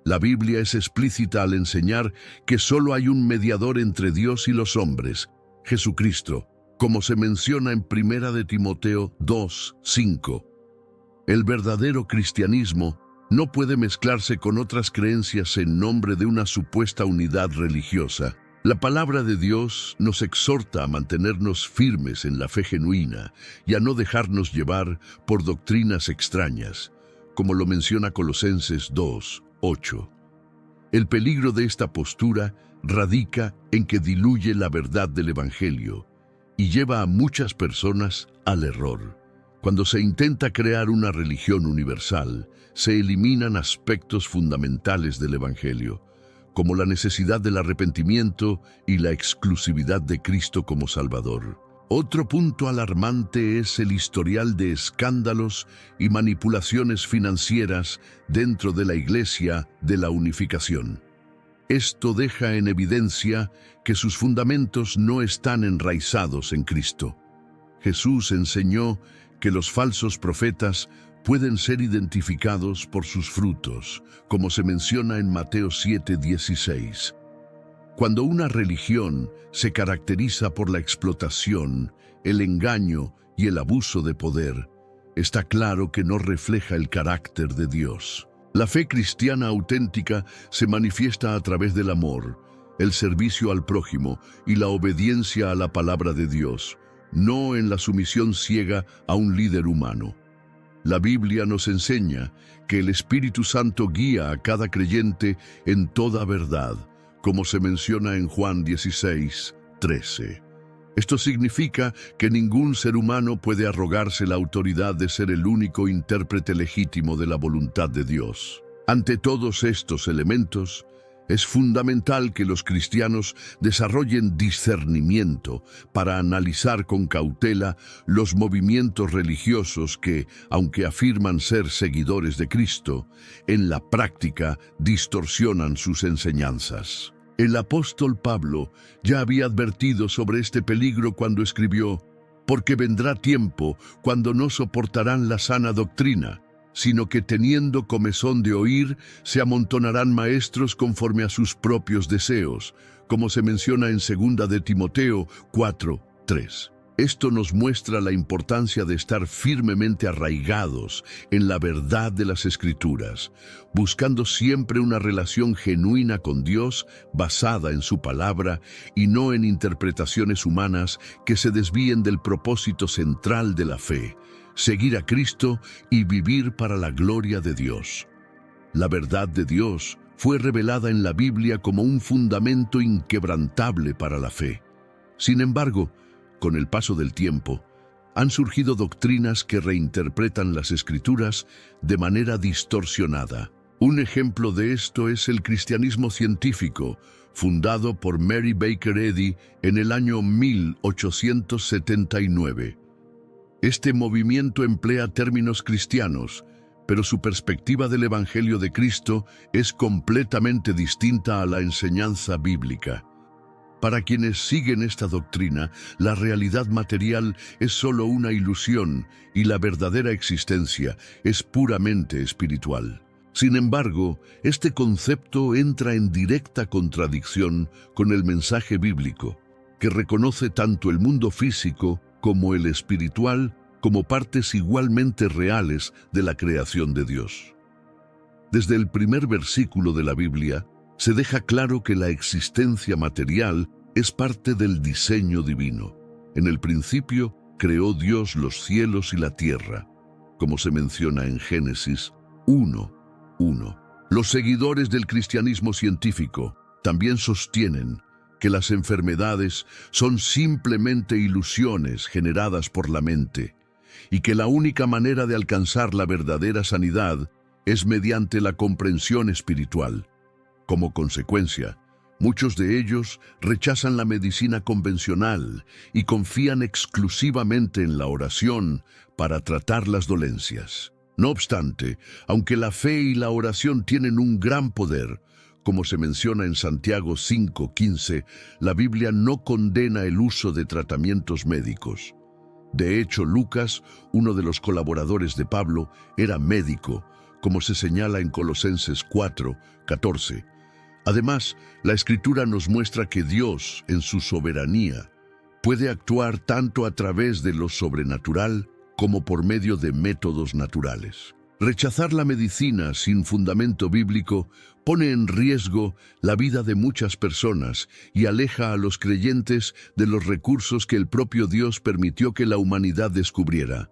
[SPEAKER 1] La Biblia es explícita al enseñar que solo hay un mediador entre Dios y los hombres, Jesucristo, como se menciona en 1 de Timoteo 2:5. El verdadero cristianismo no puede mezclarse con otras creencias en nombre de una supuesta unidad religiosa. La palabra de Dios nos exhorta a mantenernos firmes en la fe genuina y a no dejarnos llevar por doctrinas extrañas, como lo menciona Colosenses 2:8. El peligro de esta postura radica en que diluye la verdad del Evangelio y lleva a muchas personas al error. Cuando se intenta crear una religión universal, se eliminan aspectos fundamentales del Evangelio, como la necesidad del arrepentimiento y la exclusividad de Cristo como Salvador. Otro punto alarmante es el historial de escándalos y manipulaciones financieras dentro de la Iglesia de la Unificación. Esto deja en evidencia que sus fundamentos no están enraizados en Cristo. Jesús enseñó que los falsos profetas pueden ser identificados por sus frutos, como se menciona en Mateo 7:16. Cuando una religión se caracteriza por la explotación, el engaño y el abuso de poder, está claro que no refleja el carácter de Dios. La fe cristiana auténtica se manifiesta a través del amor, el servicio al prójimo y la obediencia a la palabra de Dios, no en la sumisión ciega a un líder humano. La Biblia nos enseña que el Espíritu Santo guía a cada creyente en toda verdad, como se menciona en Juan 16:13. Esto significa que ningún ser humano puede arrogarse la autoridad de ser el único intérprete legítimo de la voluntad de Dios. Ante todos estos elementos, es fundamental que los cristianos desarrollen discernimiento para analizar con cautela los movimientos religiosos que, aunque afirman ser seguidores de Cristo, en la práctica distorsionan sus enseñanzas. El apóstol Pablo ya había advertido sobre este peligro cuando escribió: «Porque vendrá tiempo cuando no soportarán la sana doctrina, sino que teniendo comezón de oír, se amontonarán maestros conforme a sus propios deseos», como se menciona en 2 de Timoteo 4:3. Esto nos muestra la importancia de estar firmemente arraigados en la verdad de las Escrituras, buscando siempre una relación genuina con Dios basada en su palabra y no en interpretaciones humanas que se desvíen del propósito central de la fe: seguir a Cristo y vivir para la gloria de Dios. La verdad de Dios fue revelada en la Biblia como un fundamento inquebrantable para la fe. Sin embargo, con el paso del tiempo, han surgido doctrinas que reinterpretan las Escrituras de manera distorsionada. Un ejemplo de esto es el cristianismo científico, fundado por Mary Baker Eddy en el año 1879. Este movimiento emplea términos cristianos, pero su perspectiva del Evangelio de Cristo es completamente distinta a la enseñanza bíblica. Para quienes siguen esta doctrina, la realidad material es solo una ilusión y la verdadera existencia es puramente espiritual. Sin embargo, este concepto entra en directa contradicción con el mensaje bíblico, que reconoce tanto el mundo físico como el espiritual como partes igualmente reales de la creación de Dios. Desde el primer versículo de la Biblia, se deja claro que la existencia material es parte del diseño divino. En el principio creó Dios los cielos y la tierra, como se menciona en Génesis 1:1. Los seguidores del cristianismo científico también sostienen que las enfermedades son simplemente ilusiones generadas por la mente y que la única manera de alcanzar la verdadera sanidad es mediante la comprensión espiritual. Como consecuencia, muchos de ellos rechazan la medicina convencional y confían exclusivamente en la oración para tratar las dolencias. No obstante, aunque la fe y la oración tienen un gran poder, como se menciona en Santiago 5:15, la Biblia no condena el uso de tratamientos médicos. De hecho, Lucas, uno de los colaboradores de Pablo, era médico, como se señala en Colosenses 4:14. Además, la Escritura nos muestra que Dios, en su soberanía, puede actuar tanto a través de lo sobrenatural como por medio de métodos naturales. Rechazar la medicina sin fundamento bíblico pone en riesgo la vida de muchas personas y aleja a los creyentes de los recursos que el propio Dios permitió que la humanidad descubriera.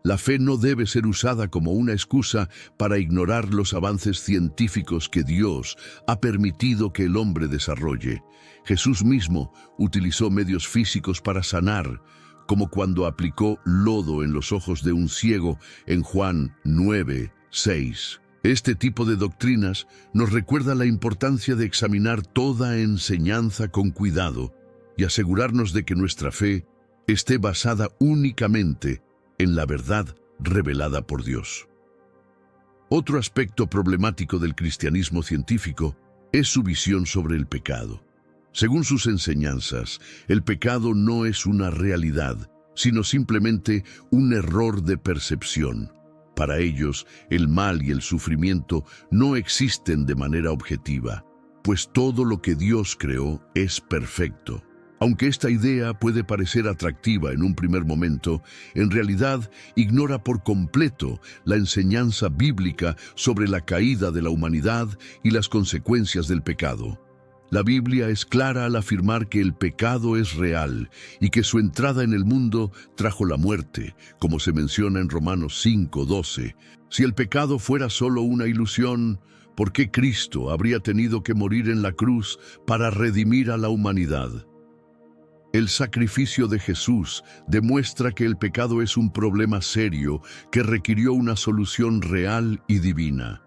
[SPEAKER 1] La fe no debe ser usada como una excusa para ignorar los avances científicos que Dios ha permitido que el hombre desarrolle. Jesús mismo utilizó medios físicos para sanar, como cuando aplicó lodo en los ojos de un ciego en Juan 9:6. Este tipo de doctrinas nos recuerda la importancia de examinar toda enseñanza con cuidado y asegurarnos de que nuestra fe esté basada únicamente en la verdad revelada por Dios. Otro aspecto problemático del cristianismo científico es su visión sobre el pecado. Según sus enseñanzas, el pecado no es una realidad, sino simplemente un error de percepción. Para ellos, el mal y el sufrimiento no existen de manera objetiva, pues todo lo que Dios creó es perfecto. Aunque esta idea puede parecer atractiva en un primer momento, en realidad ignora por completo la enseñanza bíblica sobre la caída de la humanidad y las consecuencias del pecado. La Biblia es clara al afirmar que el pecado es real y que su entrada en el mundo trajo la muerte, como se menciona en Romanos 5:12. Si el pecado fuera solo una ilusión, ¿por qué Cristo habría tenido que morir en la cruz para redimir a la humanidad? El sacrificio de Jesús demuestra que el pecado es un problema serio que requirió una solución real y divina.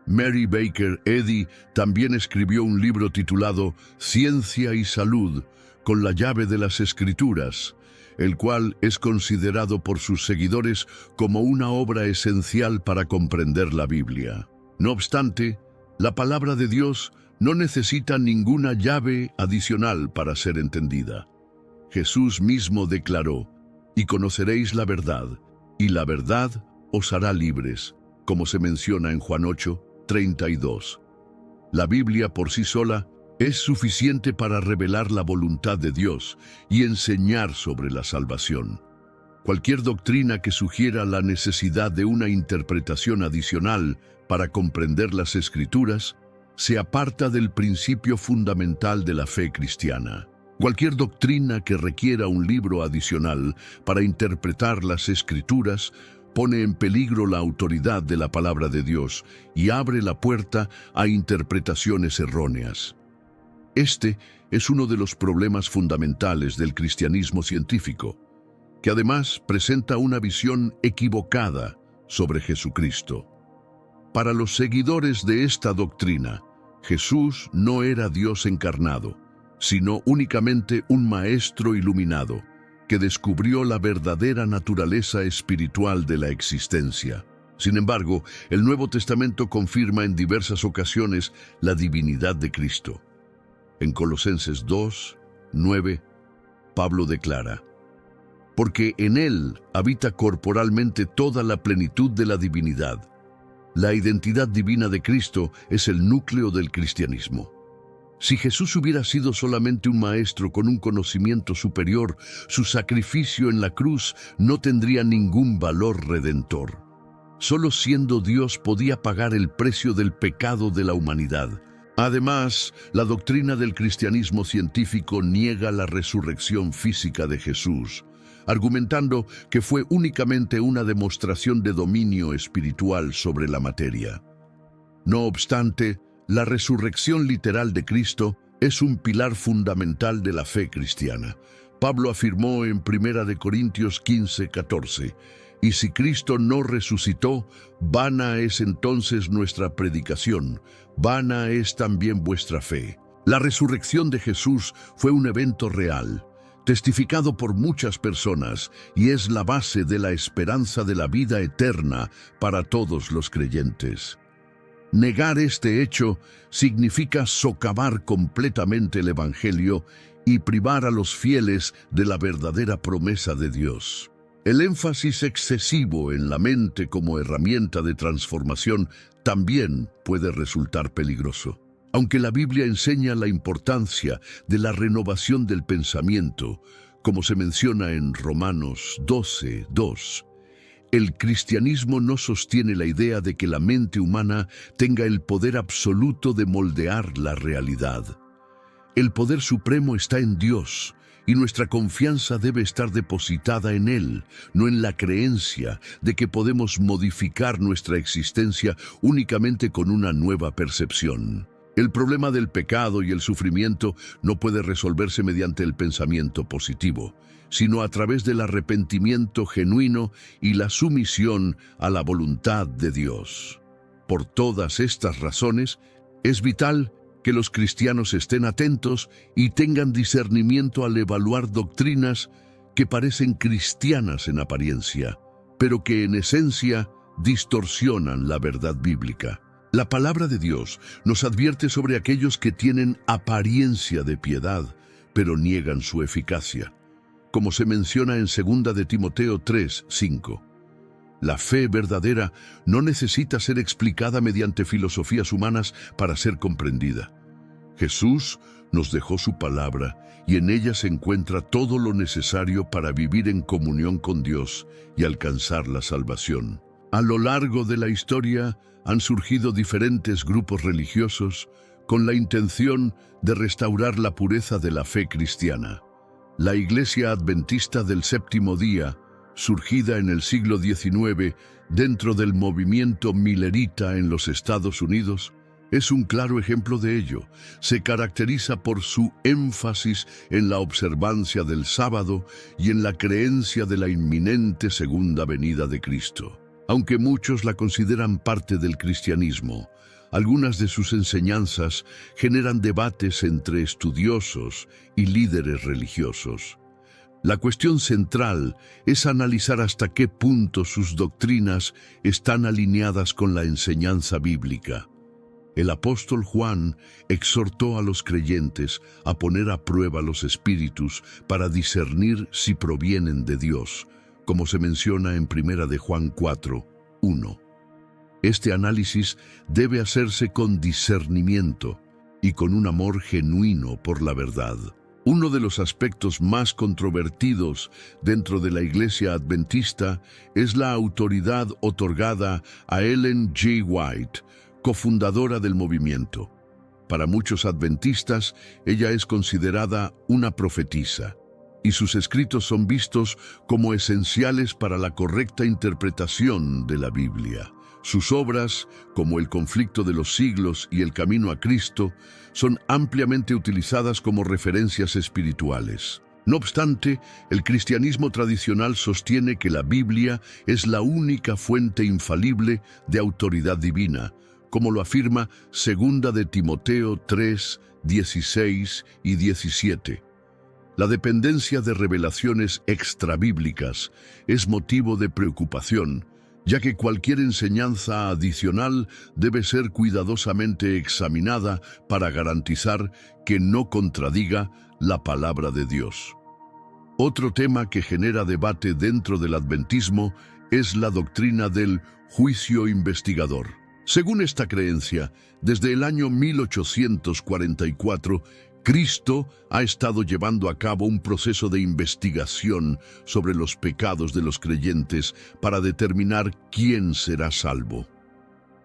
[SPEAKER 1] Mary Baker Eddy también escribió un libro titulado Ciencia y Salud, con la llave de las Escrituras, el cual es considerado por sus seguidores como una obra esencial para comprender la Biblia. No obstante, la palabra de Dios no necesita ninguna llave adicional para ser entendida. Jesús mismo declaró, «Y conoceréis la verdad, y la verdad os hará libres», como se menciona en Juan 8:32. La Biblia por sí sola es suficiente para revelar la voluntad de Dios y enseñar sobre la salvación. Cualquier doctrina que sugiera la necesidad de una interpretación adicional para comprender las Escrituras se aparta del principio fundamental de la fe cristiana. Cualquier doctrina que requiera un libro adicional para interpretar las Escrituras pone en peligro la autoridad de la palabra de Dios y abre la puerta a interpretaciones erróneas. Este es uno de los problemas fundamentales del cristianismo científico, que además presenta una visión equivocada sobre Jesucristo. Para los seguidores de esta doctrina, Jesús no era Dios encarnado, sino únicamente un maestro iluminado que descubrió la verdadera naturaleza espiritual de la existencia. Sin embargo, el Nuevo Testamento confirma en diversas ocasiones la divinidad de Cristo. En Colosenses 2:9, Pablo declara, «Porque en Él habita corporalmente toda la plenitud de la divinidad». La identidad divina de Cristo es el núcleo del cristianismo. Si Jesús hubiera sido solamente un maestro con un conocimiento superior, su sacrificio en la cruz no tendría ningún valor redentor. Solo siendo Dios podía pagar el precio del pecado de la humanidad. Además, la doctrina del cristianismo científico niega la resurrección física de Jesús, argumentando que fue únicamente una demostración de dominio espiritual sobre la materia. No obstante, la resurrección literal de Cristo es un pilar fundamental de la fe cristiana. Pablo afirmó en 1 Corintios 15:14, «Y si Cristo no resucitó, vana es entonces nuestra predicación, vana es también vuestra fe». La resurrección de Jesús fue un evento real, testificado por muchas personas, y es la base de la esperanza de la vida eterna para todos los creyentes. Negar este hecho significa socavar completamente el Evangelio y privar a los fieles de la verdadera promesa de Dios. El énfasis excesivo en la mente como herramienta de transformación también puede resultar peligroso. Aunque la Biblia enseña la importancia de la renovación del pensamiento, como se menciona en Romanos 12:2, el cristianismo no sostiene la idea de que la mente humana tenga el poder absoluto de moldear la realidad. El poder supremo está en Dios, y nuestra confianza debe estar depositada en Él, no en la creencia de que podemos modificar nuestra existencia únicamente con una nueva percepción. El problema del pecado y el sufrimiento no puede resolverse mediante el pensamiento positivo, sino a través del arrepentimiento genuino y la sumisión a la voluntad de Dios. Por todas estas razones, es vital que los cristianos estén atentos y tengan discernimiento al evaluar doctrinas que parecen cristianas en apariencia, pero que en esencia distorsionan la verdad bíblica. La palabra de Dios nos advierte sobre aquellos que tienen apariencia de piedad, pero niegan su eficacia, como se menciona en 2 de Timoteo 3:5. La fe verdadera no necesita ser explicada mediante filosofías humanas para ser comprendida. Jesús nos dejó su palabra y en ella se encuentra todo lo necesario para vivir en comunión con Dios y alcanzar la salvación. A lo largo de la historia han surgido diferentes grupos religiosos con la intención de restaurar la pureza de la fe cristiana. La Iglesia Adventista del Séptimo Día, surgida en el siglo XIX dentro del movimiento milerita en los Estados Unidos, es un claro ejemplo de ello. Se caracteriza por su énfasis en la observancia del sábado y en la creencia de la inminente segunda venida de Cristo. Aunque muchos la consideran parte del cristianismo, algunas de sus enseñanzas generan debates entre estudiosos y líderes religiosos. La cuestión central es analizar hasta qué punto sus doctrinas están alineadas con la enseñanza bíblica. El apóstol Juan exhortó a los creyentes a poner a prueba los espíritus para discernir si provienen de Dios, como se menciona en 1 de Juan 4:1. Este análisis debe hacerse con discernimiento y con un amor genuino por la verdad. Uno de los aspectos más controvertidos dentro de la Iglesia Adventista es la autoridad otorgada a Ellen G. White, cofundadora del movimiento. Para muchos adventistas, ella es considerada una profetisa, y sus escritos son vistos como esenciales para la correcta interpretación de la Biblia. Sus obras, como El conflicto de los siglos y El camino a Cristo, son ampliamente utilizadas como referencias espirituales. No obstante, el cristianismo tradicional sostiene que la Biblia es la única fuente infalible de autoridad divina, como lo afirma 2 de Timoteo 3:16 y 17. La dependencia de revelaciones extrabíblicas es motivo de preocupación, ya que cualquier enseñanza adicional debe ser cuidadosamente examinada para garantizar que no contradiga la palabra de Dios. Otro tema que genera debate dentro del adventismo es la doctrina del juicio investigador. Según esta creencia, desde el año 1844, Cristo ha estado llevando a cabo un proceso de investigación sobre los pecados de los creyentes para determinar quién será salvo.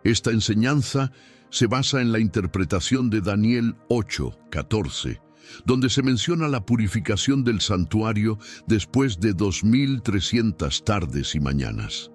[SPEAKER 1] Esta enseñanza se basa en la interpretación de Daniel 8:14, donde se menciona la purificación del santuario después de 2300 tardes y mañanas.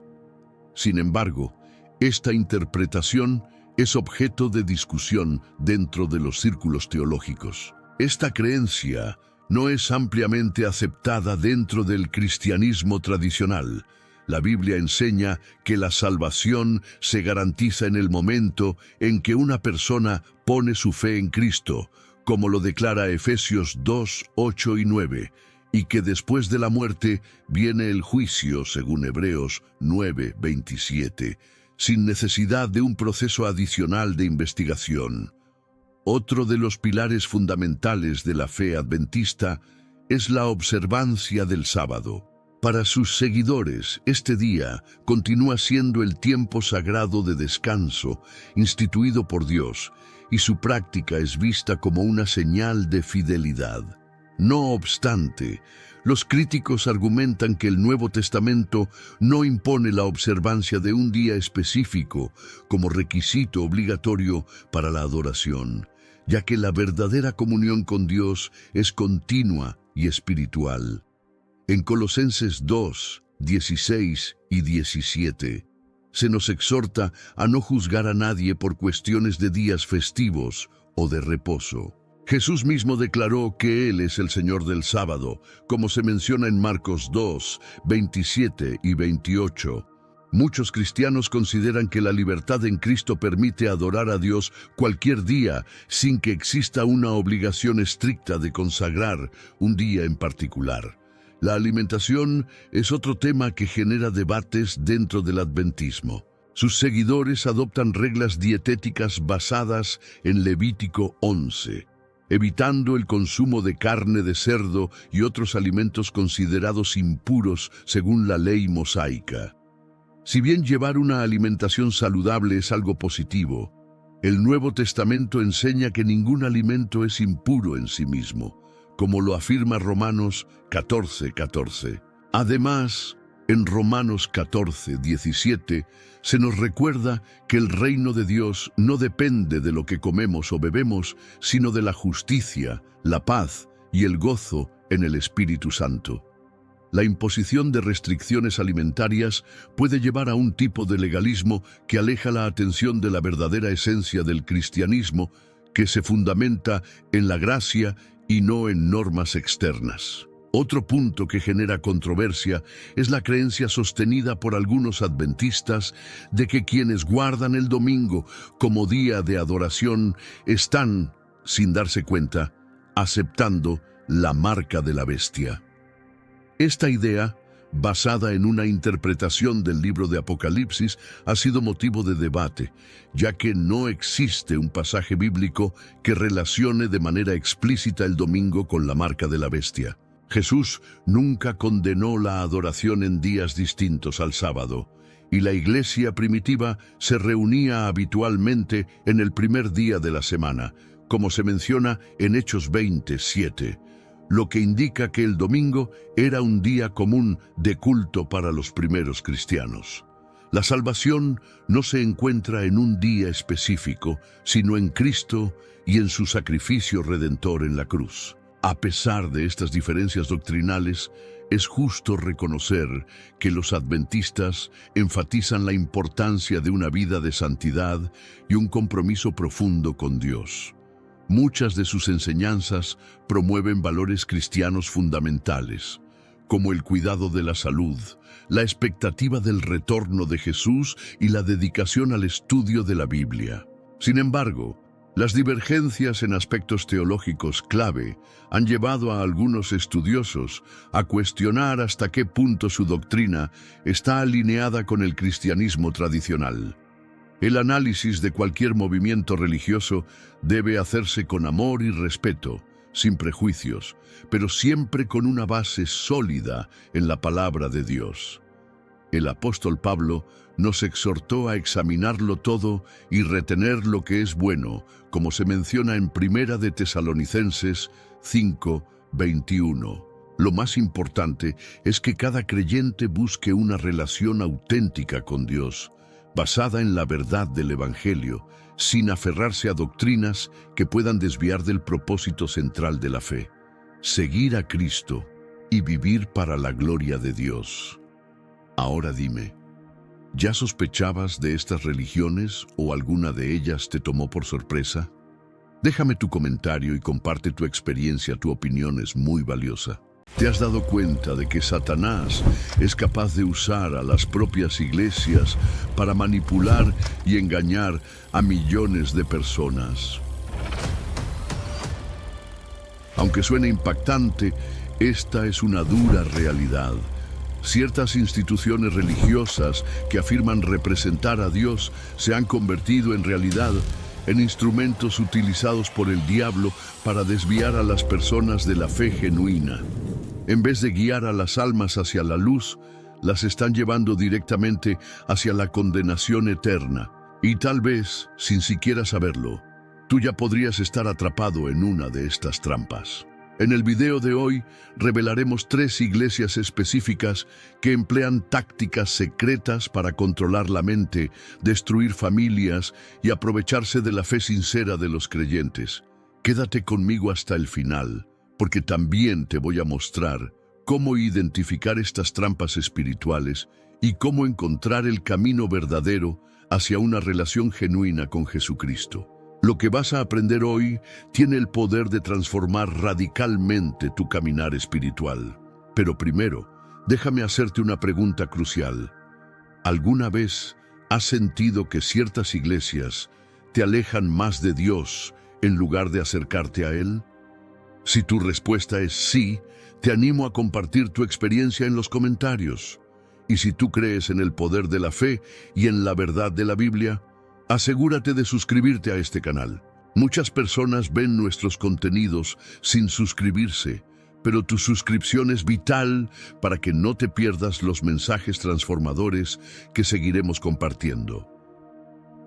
[SPEAKER 1] Sin embargo, esta interpretación es objeto de discusión dentro de los círculos teológicos. Esta creencia no es ampliamente aceptada dentro del cristianismo tradicional. La Biblia enseña que la salvación se garantiza en el momento en que una persona pone su fe en Cristo, como lo declara Efesios 2:8 y 9, y que después de la muerte viene el juicio, según Hebreos 9:27. Sin necesidad de un proceso adicional de investigación. Otro de los pilares fundamentales de la fe adventista es la observancia del sábado. Para sus seguidores, este día continúa siendo el tiempo sagrado de descanso instituido por Dios, y su práctica es vista como una señal de fidelidad. No obstante, los críticos argumentan que el Nuevo Testamento no impone la observancia de un día específico como requisito obligatorio para la adoración, ya que la verdadera comunión con Dios es continua y espiritual. En Colosenses 2:16 y 17, se nos exhorta a no juzgar a nadie por cuestiones de días festivos o de reposo. Jesús mismo declaró que Él es el Señor del sábado, como se menciona en Marcos 2:27 y 28. Muchos cristianos consideran que la libertad en Cristo permite adorar a Dios cualquier día, sin que exista una obligación estricta de consagrar un día en particular. La alimentación es otro tema que genera debates dentro del adventismo. Sus seguidores adoptan reglas dietéticas basadas en Levítico 11, evitando el consumo de carne de cerdo y otros alimentos considerados impuros según la ley mosaica. Si bien llevar una alimentación saludable es algo positivo, el Nuevo Testamento enseña que ningún alimento es impuro en sí mismo, como lo afirma Romanos 14:14. Además, en Romanos 14:17 se nos recuerda que el reino de Dios no depende de lo que comemos o bebemos, sino de la justicia, la paz y el gozo en el Espíritu Santo. La imposición de restricciones alimentarias puede llevar a un tipo de legalismo que aleja la atención de la verdadera esencia del cristianismo, que se fundamenta en la gracia y no en normas externas. Otro punto que genera controversia es la creencia sostenida por algunos adventistas de que quienes guardan el domingo como día de adoración están, sin darse cuenta, aceptando la marca de la bestia. Esta idea, basada en una interpretación del libro de Apocalipsis, ha sido motivo de debate, ya que no existe un pasaje bíblico que relacione de manera explícita el domingo con la marca de la bestia. Jesús nunca condenó la adoración en días distintos al sábado, y la iglesia primitiva se reunía habitualmente en el primer día de la semana, como se menciona en Hechos 27, lo que indica que el domingo era un día común de culto para los primeros cristianos. La salvación no se encuentra en un día específico, sino en Cristo y en su sacrificio redentor en la cruz. A pesar de estas diferencias doctrinales, es justo reconocer que los adventistas enfatizan la importancia de una vida de santidad y un compromiso profundo con Dios. Muchas de sus enseñanzas promueven valores cristianos fundamentales, como el cuidado de la salud, la expectativa del retorno de Jesús y la dedicación al estudio de la Biblia. Sin embargo, las divergencias en aspectos teológicos clave han llevado a algunos estudiosos a cuestionar hasta qué punto su doctrina está alineada con el cristianismo tradicional. El análisis de cualquier movimiento religioso debe hacerse con amor y respeto, sin prejuicios, pero siempre con una base sólida en la palabra de Dios. El apóstol Pablo nos exhortó a examinarlo todo y retener lo que es bueno, como se menciona en Primera de Tesalonicenses 5:21. Lo más importante es que cada creyente busque una relación auténtica con Dios, basada en la verdad del Evangelio, sin aferrarse a doctrinas que puedan desviar del propósito central de la fe: seguir a Cristo y vivir para la gloria de Dios. Ahora dime, ¿ya sospechabas de estas religiones o alguna de ellas te tomó por sorpresa? Déjame tu comentario y comparte tu experiencia, tu opinión es muy valiosa. ¿Te has dado cuenta de que Satanás es capaz de usar a las propias iglesias para manipular y engañar a millones de personas? Aunque suene impactante, esta es una dura realidad. Ciertas instituciones religiosas que afirman representar a Dios se han convertido en realidad en instrumentos utilizados por el diablo para desviar a las personas de la fe genuina. En vez de guiar a las almas hacia la luz, las están llevando directamente hacia la condenación eterna. Y tal vez, sin siquiera saberlo, tú ya podrías estar atrapado en una de estas trampas. En el video de hoy revelaremos 3 iglesias específicas que emplean tácticas secretas para controlar la mente, destruir familias y aprovecharse de la fe sincera de los creyentes. Quédate conmigo hasta el final, porque también te voy a mostrar cómo identificar estas trampas espirituales y cómo encontrar el camino verdadero hacia una relación genuina con Jesucristo. Lo que vas a aprender hoy tiene el poder de transformar radicalmente tu caminar espiritual. Pero primero, déjame hacerte una pregunta crucial. ¿Alguna vez has sentido que ciertas iglesias te alejan más de Dios en lugar de acercarte a Él? Si tu respuesta es sí, te animo a compartir tu experiencia en los comentarios. Y si tú crees en el poder de la fe y en la verdad de la Biblia, asegúrate de suscribirte a este canal. Muchas personas ven nuestros contenidos sin suscribirse, pero tu suscripción es vital para que no te pierdas los mensajes transformadores que seguiremos compartiendo.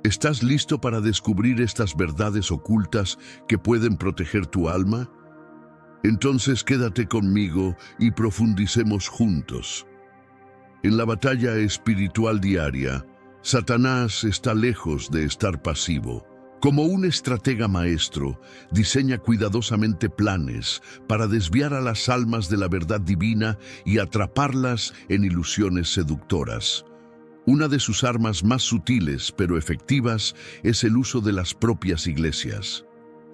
[SPEAKER 1] ¿Estás listo para descubrir estas verdades ocultas que pueden proteger tu alma? Entonces quédate conmigo y profundicemos juntos. En la batalla espiritual diaria, Satanás está lejos de estar pasivo. Como un estratega maestro, diseña cuidadosamente planes para desviar a las almas de la verdad divina y atraparlas en ilusiones seductoras. Una de sus armas más sutiles pero efectivas es el uso de las propias iglesias.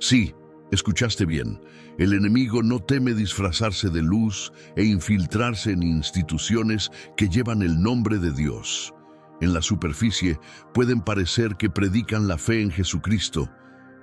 [SPEAKER 1] Sí, escuchaste bien, el enemigo no teme disfrazarse de luz e infiltrarse en instituciones que llevan el nombre de Dios. En la superficie pueden parecer que predican la fe en Jesucristo,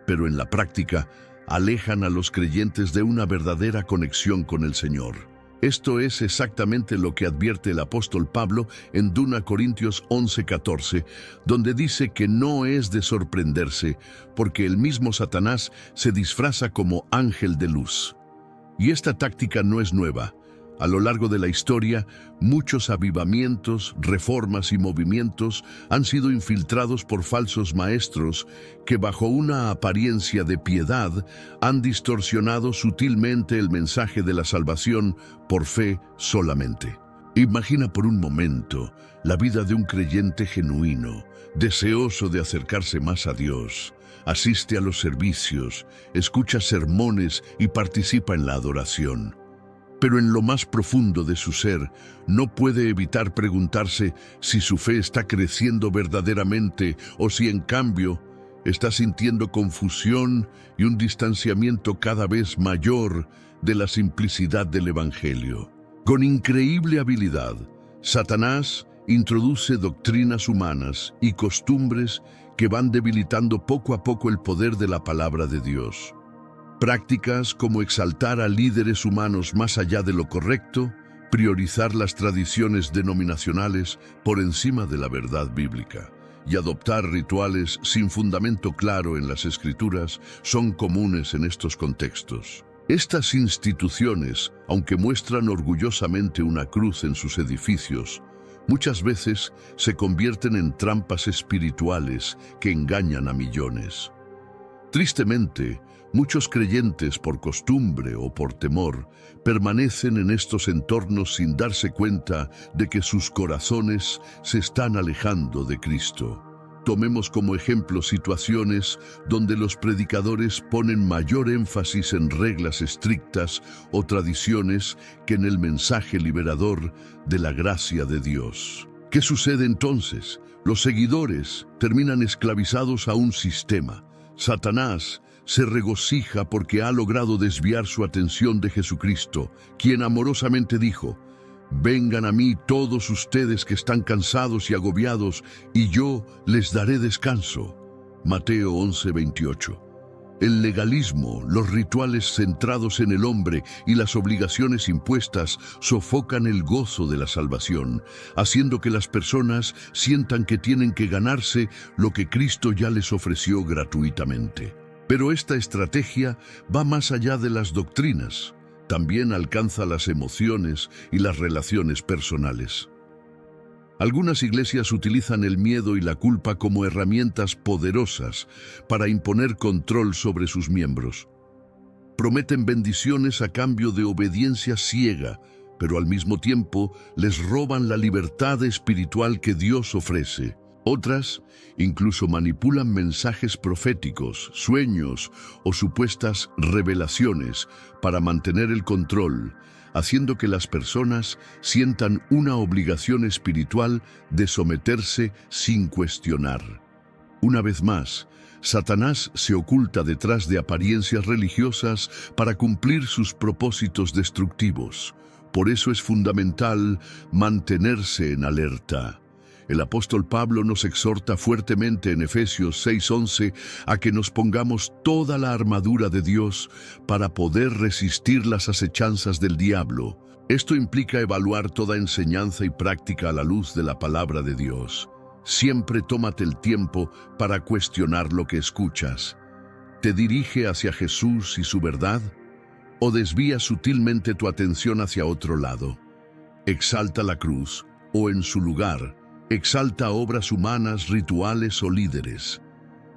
[SPEAKER 1] pero en la práctica alejan a los creyentes de una verdadera conexión con el Señor. Esto es exactamente lo que advierte el apóstol Pablo en 2 Corintios 11:14, donde dice que no es de sorprenderse, porque el mismo Satanás se disfraza como ángel de luz. Y esta táctica no es nueva. A lo largo de la historia, muchos avivamientos, reformas y movimientos han sido infiltrados por falsos maestros que, bajo una apariencia de piedad, han distorsionado sutilmente el mensaje de la salvación por fe solamente. Imagina por un momento la vida de un creyente genuino, deseoso de acercarse más a Dios. Asiste a los servicios, escucha sermones y participa en la adoración. Pero en lo más profundo de su ser, no puede evitar preguntarse si su fe está creciendo verdaderamente o si en cambio está sintiendo confusión y un distanciamiento cada vez mayor de la simplicidad del Evangelio. Con increíble habilidad, Satanás introduce doctrinas humanas y costumbres que van debilitando poco a poco el poder de la palabra de Dios. Prácticas como exaltar a líderes humanos más allá de lo correcto, priorizar las tradiciones denominacionales por encima de la verdad bíblica y adoptar rituales sin fundamento claro en las Escrituras son comunes en estos contextos. Estas instituciones, aunque muestran orgullosamente una cruz en sus edificios, muchas veces se convierten en trampas espirituales que engañan a millones. Tristemente, muchos creyentes por costumbre o por temor permanecen en estos entornos sin darse cuenta de que sus corazones se están alejando de Cristo. Tomemos como ejemplo situaciones donde los predicadores ponen mayor énfasis en reglas estrictas o tradiciones que en el mensaje liberador de la gracia de Dios. ¿Qué sucede entonces? Los seguidores terminan esclavizados a un sistema. Satanás se regocija porque ha logrado desviar su atención de Jesucristo, quien amorosamente dijo: «Vengan a mí todos ustedes que están cansados y agobiados, y yo les daré descanso». Mateo 11:28. El legalismo, los rituales centrados en el hombre y las obligaciones impuestas sofocan el gozo de la salvación, haciendo que las personas sientan que tienen que ganarse lo que Cristo ya les ofreció gratuitamente. Pero esta estrategia va más allá de las doctrinas. También alcanza las emociones y las relaciones personales. Algunas iglesias utilizan el miedo y la culpa como herramientas poderosas para imponer control sobre sus miembros. Prometen bendiciones a cambio de obediencia ciega, pero al mismo tiempo les roban la libertad espiritual que Dios ofrece. Otras incluso manipulan mensajes proféticos, sueños o supuestas revelaciones para mantener el control, haciendo que las personas sientan una obligación espiritual de someterse sin cuestionar. Una vez más, Satanás se oculta detrás de apariencias religiosas para cumplir sus propósitos destructivos. Por eso es fundamental mantenerse en alerta. El apóstol Pablo nos exhorta fuertemente en Efesios 6:11 a que nos pongamos toda la armadura de Dios para poder resistir las acechanzas del diablo. Esto implica evaluar toda enseñanza y práctica a la luz de la palabra de Dios. Siempre tómate el tiempo para cuestionar lo que escuchas. ¿Te dirige hacia Jesús y su verdad? ¿O desvía sutilmente tu atención hacia otro lado? ¿Exalta la cruz o, en su lugar, exalta obras humanas, rituales o líderes?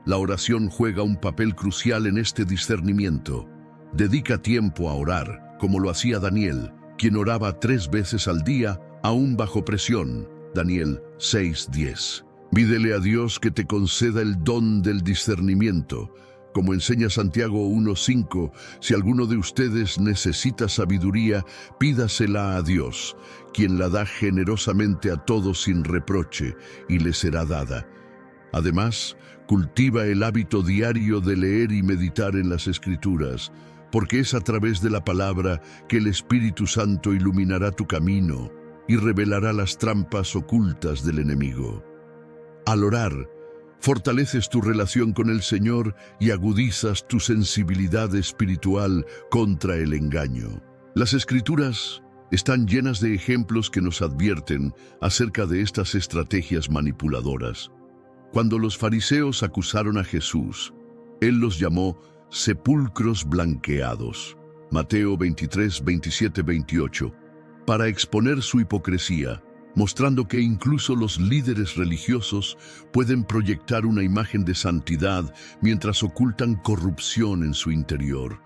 [SPEAKER 1] La oración juega un papel crucial en este discernimiento. Dedica tiempo a orar, como lo hacía Daniel, quien oraba 3 veces al día, aún bajo presión. Daniel 6:10. Pídele a Dios que te conceda el don del discernimiento. Como enseña Santiago 1:5, si alguno de ustedes necesita sabiduría, pídasela a Dios, quien la da generosamente a todos sin reproche, y le será dada. Además, cultiva el hábito diario de leer y meditar en las Escrituras, porque es a través de la palabra que el Espíritu Santo iluminará tu camino y revelará las trampas ocultas del enemigo. Al orar, fortaleces tu relación con el Señor y agudizas tu sensibilidad espiritual contra el engaño. Las Escrituras están llenas de ejemplos que nos advierten acerca de estas estrategias manipuladoras. Cuando los fariseos acusaron a Jesús, Él los llamó sepulcros blanqueados. Mateo 23, 27, 28, para exponer su hipocresía, mostrando que incluso los líderes religiosos pueden proyectar una imagen de santidad mientras ocultan corrupción en su interior.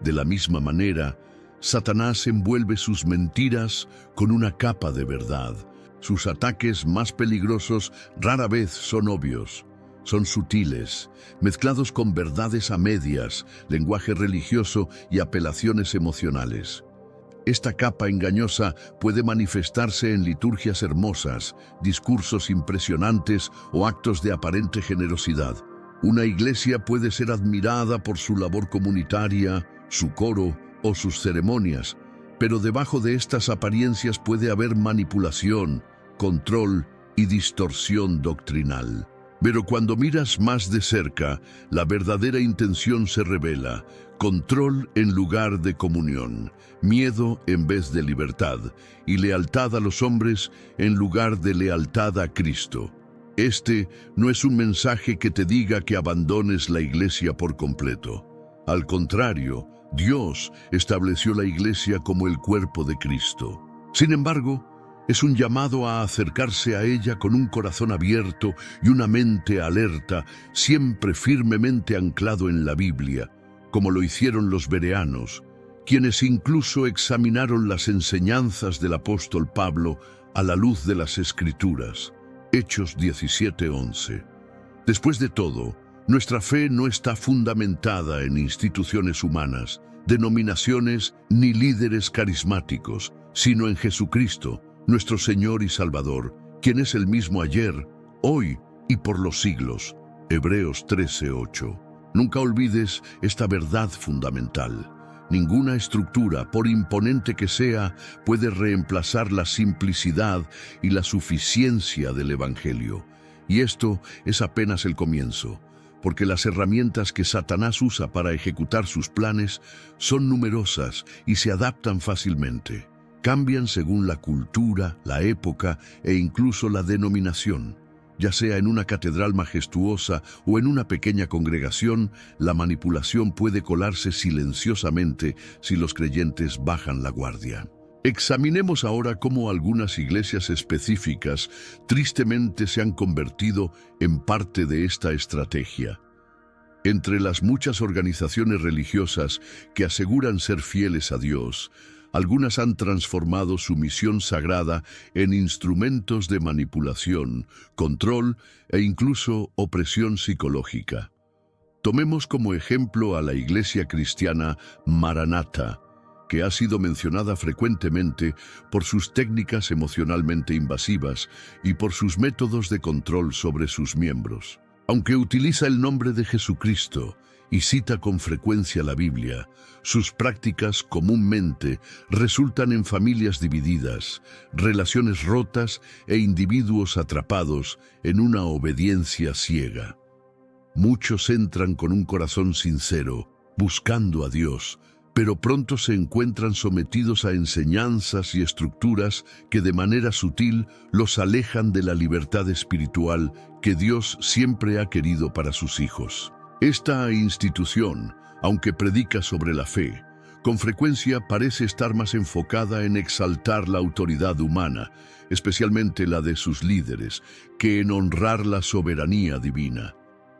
[SPEAKER 1] De la misma manera, Satanás envuelve sus mentiras con una capa de verdad. Sus ataques más peligrosos rara vez son obvios. Son sutiles, mezclados con verdades a medias, lenguaje religioso y apelaciones emocionales. Esta capa engañosa puede manifestarse en liturgias hermosas, discursos impresionantes o actos de aparente generosidad. Una iglesia puede ser admirada por su labor comunitaria, su coro o sus ceremonias, pero debajo de estas apariencias puede haber manipulación, control y distorsión doctrinal. Pero cuando miras más de cerca, la verdadera intención se revela: control en lugar de comunión, miedo en vez de libertad, y lealtad a los hombres en lugar de lealtad a Cristo. Este no es un mensaje que te diga que abandones la iglesia por completo. Al contrario, Dios estableció la iglesia como el cuerpo de Cristo. Sin embargo, es un llamado a acercarse a ella con un corazón abierto y una mente alerta, siempre firmemente anclado en la Biblia, como lo hicieron los bereanos, quienes incluso examinaron las enseñanzas del apóstol Pablo a la luz de las Escrituras. Hechos 17:11. Después de todo, nuestra fe no está fundamentada en instituciones humanas, denominaciones ni líderes carismáticos, sino en Jesucristo, nuestro Señor y Salvador, quien es el mismo ayer, hoy y por los siglos. Hebreos 13:8. Nunca olvides esta verdad fundamental. Ninguna estructura, por imponente que sea, puede reemplazar la simplicidad y la suficiencia del Evangelio. Y esto es apenas el comienzo, porque las herramientas que Satanás usa para ejecutar sus planes son numerosas y se adaptan fácilmente. Cambian según la cultura, la época e incluso la denominación. Ya sea en una catedral majestuosa o en una pequeña congregación, la manipulación puede colarse silenciosamente si los creyentes bajan la guardia. Examinemos ahora cómo algunas iglesias específicas tristemente se han convertido en parte de esta estrategia. Entre las muchas organizaciones religiosas que aseguran ser fieles a Dios, algunas han transformado su misión sagrada en instrumentos de manipulación, control e incluso opresión psicológica. Tomemos como ejemplo a la iglesia cristiana Maranatha, que ha sido mencionada frecuentemente por sus técnicas emocionalmente invasivas y por sus métodos de control sobre sus miembros. Aunque utiliza el nombre de Jesucristo y cita con frecuencia la Biblia, sus prácticas comúnmente resultan en familias divididas, relaciones rotas e individuos atrapados en una obediencia ciega. Muchos entran con un corazón sincero, buscando a Dios, pero pronto se encuentran sometidos a enseñanzas y estructuras que de manera sutil los alejan de la libertad espiritual que Dios siempre ha querido para sus hijos. Esta institución, aunque predica sobre la fe, con frecuencia parece estar más enfocada en exaltar la autoridad humana, especialmente la de sus líderes, que en honrar la soberanía divina.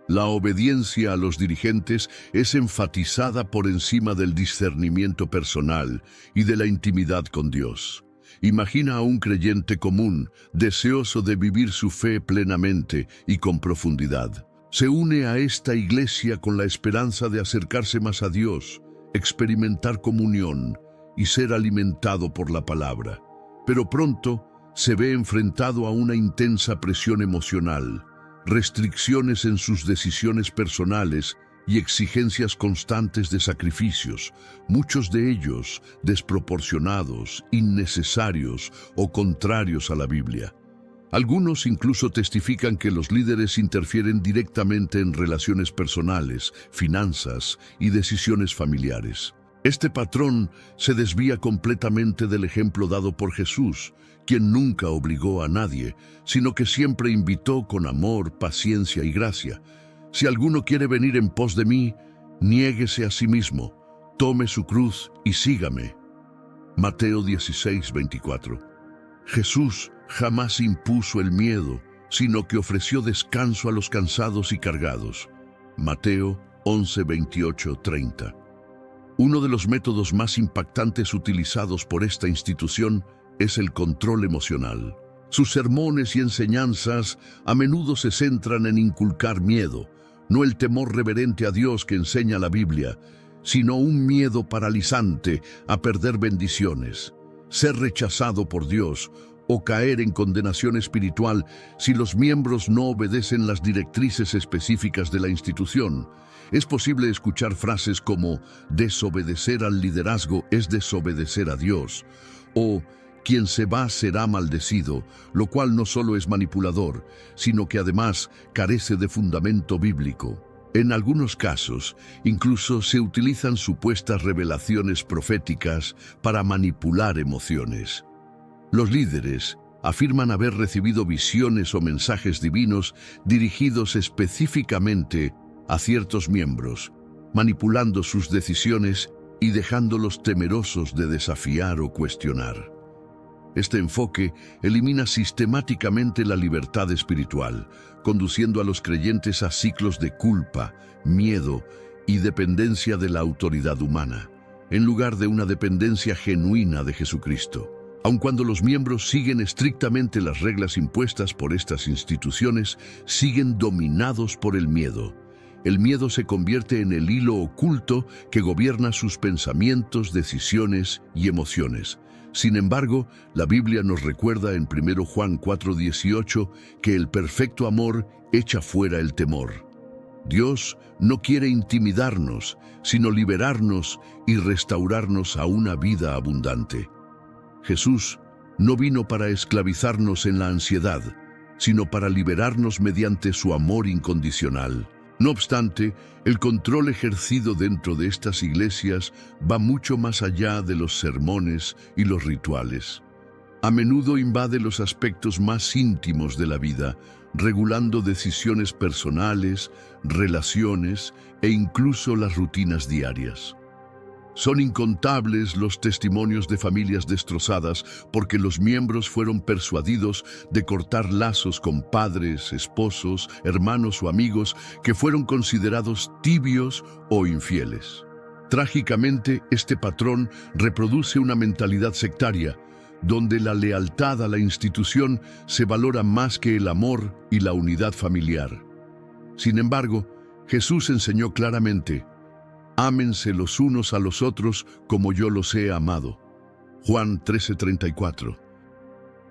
[SPEAKER 1] La obediencia a los dirigentes es enfatizada por encima del discernimiento personal y de la intimidad con Dios. Imagina a un creyente común, deseoso de vivir su fe plenamente y con profundidad. Se une a esta iglesia con la esperanza de acercarse más a Dios, experimentar comunión y ser alimentado por la palabra. Pero pronto se ve enfrentado a una intensa presión emocional, restricciones en sus decisiones personales y exigencias constantes de sacrificios, muchos de ellos desproporcionados, innecesarios o contrarios a la Biblia. Algunos incluso testifican que los líderes interfieren directamente en relaciones personales, finanzas y decisiones familiares. Este patrón se desvía completamente del ejemplo dado por Jesús, quien nunca obligó a nadie, sino que siempre invitó con amor, paciencia y gracia. Si alguno quiere venir en pos de mí, niéguese a sí mismo, tome su cruz y sígame. Mateo 16:24. Jesús jamás impuso el miedo, sino que ofreció descanso a los cansados y cargados. Mateo 11:28-30. Uno de los métodos más impactantes utilizados por esta institución es el control emocional. Sus sermones y enseñanzas a menudo se centran en inculcar miedo, no el temor reverente a Dios que enseña la Biblia, sino un miedo paralizante a perder bendiciones, ser rechazado por Dios o caer en condenación espiritual si los miembros no obedecen las directrices específicas de la institución. Es posible escuchar frases como desobedecer al liderazgo es desobedecer a Dios, o quien se va será maldecido, lo cual no solo es manipulador, sino que además carece de fundamento bíblico. En algunos casos, incluso se utilizan supuestas revelaciones proféticas para manipular emociones. Los líderes afirman haber recibido visiones o mensajes divinos dirigidos específicamente a ciertos miembros, manipulando sus decisiones y dejándolos temerosos de desafiar o cuestionar. Este enfoque elimina sistemáticamente la libertad espiritual, conduciendo a los creyentes a ciclos de culpa, miedo y dependencia de la autoridad humana, en lugar de una dependencia genuina de Jesucristo. Aun cuando los miembros siguen estrictamente las reglas impuestas por estas instituciones, siguen dominados por el miedo. El miedo se convierte en el hilo oculto que gobierna sus pensamientos, decisiones y emociones. Sin embargo, la Biblia nos recuerda en 1 Juan 4:18 que el perfecto amor echa fuera el temor. Dios no quiere intimidarnos, sino liberarnos y restaurarnos a una vida abundante. Jesús no vino para esclavizarnos en la ansiedad, sino para liberarnos mediante su amor incondicional. No obstante, el control ejercido dentro de estas iglesias va mucho más allá de los sermones y los rituales. A menudo invade los aspectos más íntimos de la vida, regulando decisiones personales, relaciones e incluso las rutinas diarias. Son incontables los testimonios de familias destrozadas porque los miembros fueron persuadidos de cortar lazos con padres, esposos, hermanos o amigos que fueron considerados tibios o infieles. Trágicamente, este patrón reproduce una mentalidad sectaria, donde la lealtad a la institución se valora más que el amor y la unidad familiar. Sin embargo, Jesús enseñó claramente: ámense los unos a los otros como yo los he amado. Juan 13:34.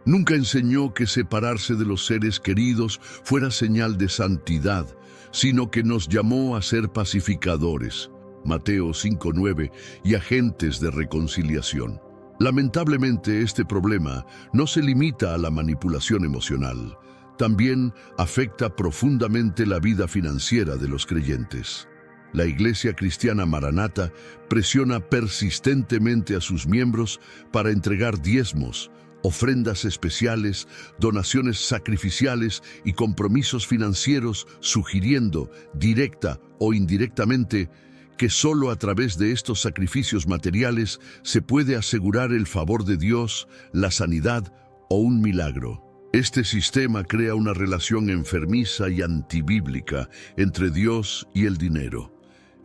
[SPEAKER 1] Nunca enseñó que separarse de los seres queridos fuera señal de santidad, sino que nos llamó a ser pacificadores. Mateo 5:9 y agentes de reconciliación. Lamentablemente, este problema no se limita a la manipulación emocional. También afecta profundamente la vida financiera de los creyentes. La Iglesia Cristiana Maranata presiona persistentemente a sus miembros para entregar diezmos, ofrendas especiales, donaciones sacrificiales y compromisos financieros, sugiriendo, directa o indirectamente, que solo a través de estos sacrificios materiales se puede asegurar el favor de Dios, la sanidad o un milagro. Este sistema crea una relación enfermiza y antibíblica entre Dios y el dinero.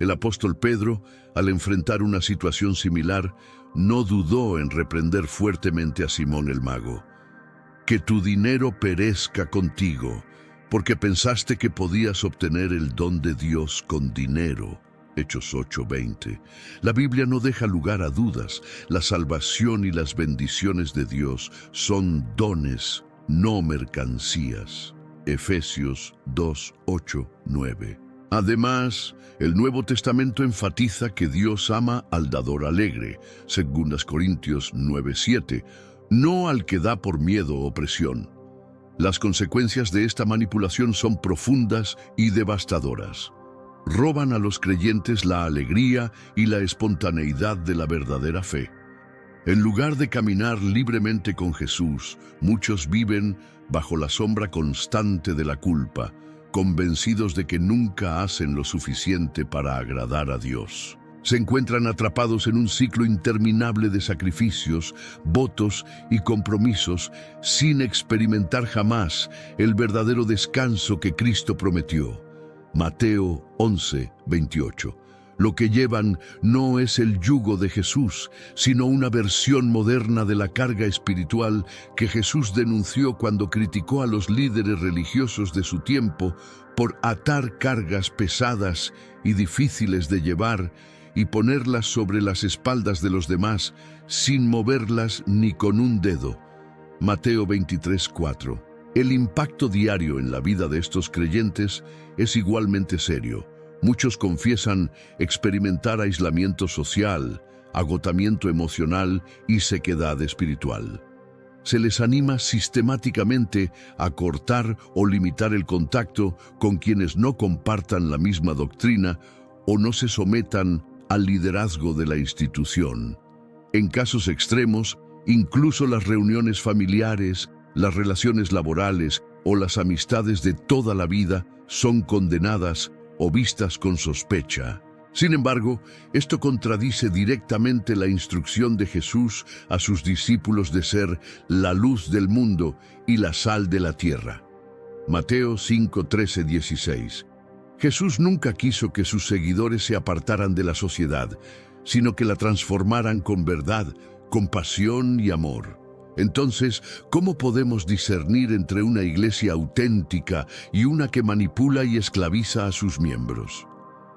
[SPEAKER 1] El apóstol Pedro, al enfrentar una situación similar, no dudó en reprender fuertemente a Simón el mago. Que tu dinero perezca contigo, porque pensaste que podías obtener el don de Dios con dinero. Hechos 8:20. La Biblia no deja lugar a dudas. La salvación y las bendiciones de Dios son dones, no mercancías. Efesios 2:8-9. Además, el Nuevo Testamento enfatiza que Dios ama al dador alegre, 2 Corintios 9:7, no al que da por miedo o presión. Las consecuencias de esta manipulación son profundas y devastadoras. Roban a los creyentes la alegría y la espontaneidad de la verdadera fe. En lugar de caminar libremente con Jesús, muchos viven bajo la sombra constante de la culpa, convencidos de que nunca hacen lo suficiente para agradar a Dios. Se encuentran atrapados en un ciclo interminable de sacrificios, votos y compromisos, sin experimentar jamás el verdadero descanso que Cristo prometió. Mateo 11:28. Lo que llevan no es el yugo de Jesús, sino una versión moderna de la carga espiritual que Jesús denunció cuando criticó a los líderes religiosos de su tiempo por atar cargas pesadas y difíciles de llevar y ponerlas sobre las espaldas de los demás sin moverlas ni con un dedo. Mateo 23:4. El impacto diario en la vida de estos creyentes es igualmente serio. Muchos confiesan experimentar aislamiento social, agotamiento emocional y sequedad espiritual. Se les anima sistemáticamente a cortar o limitar el contacto con quienes no compartan la misma doctrina o no se sometan al liderazgo de la institución. En casos extremos, incluso las reuniones familiares, las relaciones laborales o las amistades de toda la vida son condenadas o vistas con sospecha. Sin embargo, esto contradice directamente la instrucción de Jesús a sus discípulos de ser la luz del mundo y la sal de la tierra. Mateo 5:13-16. Jesús nunca quiso que sus seguidores se apartaran de la sociedad, sino que la transformaran con verdad, compasión y amor. Entonces, ¿cómo podemos discernir entre una iglesia auténtica y una que manipula y esclaviza a sus miembros?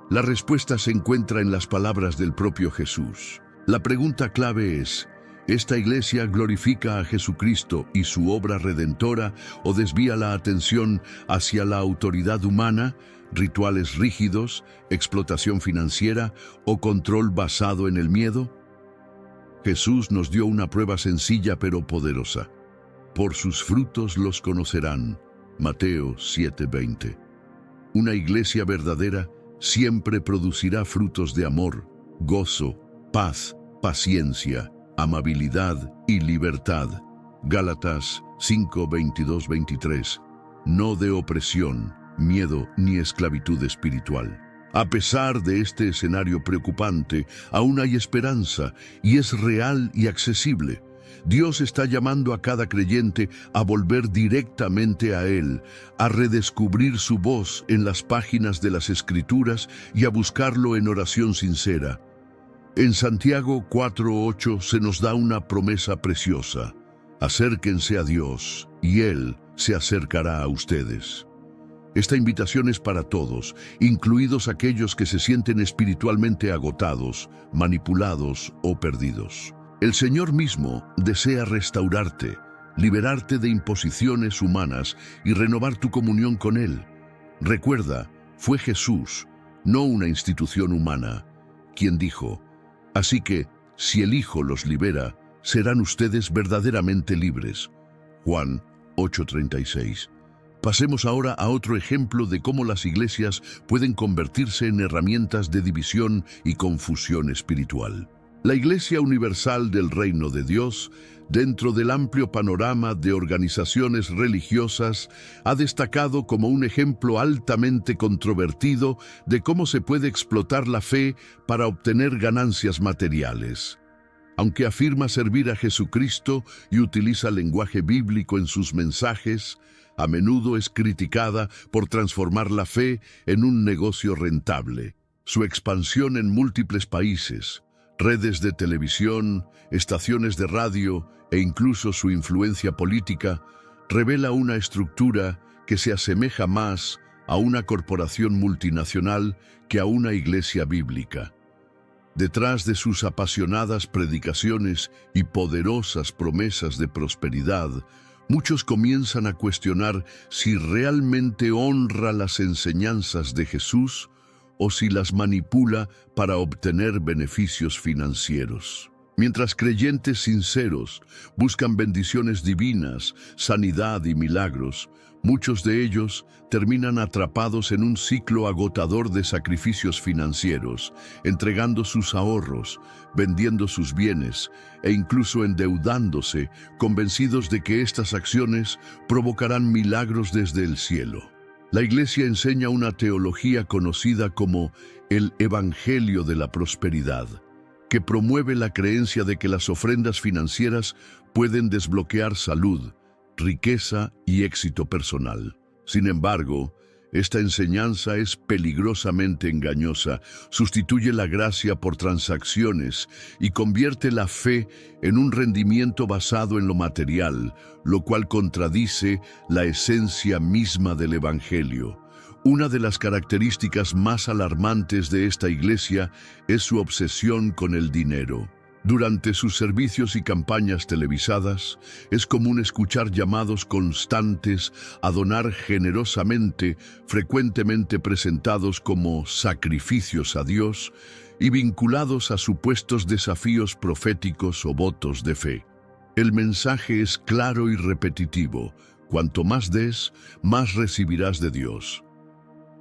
[SPEAKER 1] La respuesta se encuentra en las palabras del propio Jesús. La pregunta clave es, ¿esta iglesia glorifica a Jesucristo y su obra redentora o desvía la atención hacia la autoridad humana, rituales rígidos, explotación financiera o control basado en el miedo? Jesús nos dio una prueba sencilla pero poderosa. Por sus frutos los conocerán. Mateo 7:20. Una iglesia verdadera siempre producirá frutos de amor, gozo, paz, paciencia, amabilidad y libertad. Gálatas 5:22-23. No de opresión, miedo ni esclavitud espiritual. A pesar de este escenario preocupante, aún hay esperanza y es real y accesible. Dios está llamando a cada creyente a volver directamente a Él, a redescubrir su voz en las páginas de las Escrituras y a buscarlo en oración sincera. En Santiago 4:8 se nos da una promesa preciosa. Acérquense a Dios y Él se acercará a ustedes. Esta invitación es para todos, incluidos aquellos que se sienten espiritualmente agotados, manipulados o perdidos. El Señor mismo desea restaurarte, liberarte de imposiciones humanas y renovar tu comunión con Él. Recuerda, fue Jesús, no una institución humana, quien dijo, así que, si el Hijo los libera, serán ustedes verdaderamente libres. Juan 8:36. Pasemos ahora a otro ejemplo de cómo las iglesias pueden convertirse en herramientas de división y confusión espiritual. La Iglesia Universal del Reino de Dios, dentro del amplio panorama de organizaciones religiosas, ha destacado como un ejemplo altamente controvertido de cómo se puede explotar la fe para obtener ganancias materiales. Aunque afirma servir a Jesucristo y utiliza lenguaje bíblico en sus mensajes, a menudo es criticada por transformar la fe en un negocio rentable. Su expansión en múltiples países, redes de televisión, estaciones de radio e incluso su influencia política revela una estructura que se asemeja más a una corporación multinacional que a una iglesia bíblica. Detrás de sus apasionadas predicaciones y poderosas promesas de prosperidad, muchos comienzan a cuestionar si realmente honra las enseñanzas de Jesús o si las manipula para obtener beneficios financieros. Mientras creyentes sinceros buscan bendiciones divinas, sanidad y milagros, muchos de ellos terminan atrapados en un ciclo agotador de sacrificios financieros, entregando sus ahorros, vendiendo sus bienes e incluso endeudándose, convencidos de que estas acciones provocarán milagros desde el cielo. La Iglesia enseña una teología conocida como el Evangelio de la Prosperidad, que promueve la creencia de que las ofrendas financieras pueden desbloquear salud, riqueza y éxito personal. Sin embargo, esta enseñanza es peligrosamente engañosa, sustituye la gracia por transacciones y convierte la fe en un rendimiento basado en lo material, lo cual contradice la esencia misma del Evangelio. Una de las características más alarmantes de esta iglesia es su obsesión con el dinero. Durante sus servicios y campañas televisadas, es común escuchar llamados constantes a donar generosamente, frecuentemente presentados como sacrificios a Dios y vinculados a supuestos desafíos proféticos o votos de fe. El mensaje es claro y repetitivo: cuanto más des, más recibirás de Dios.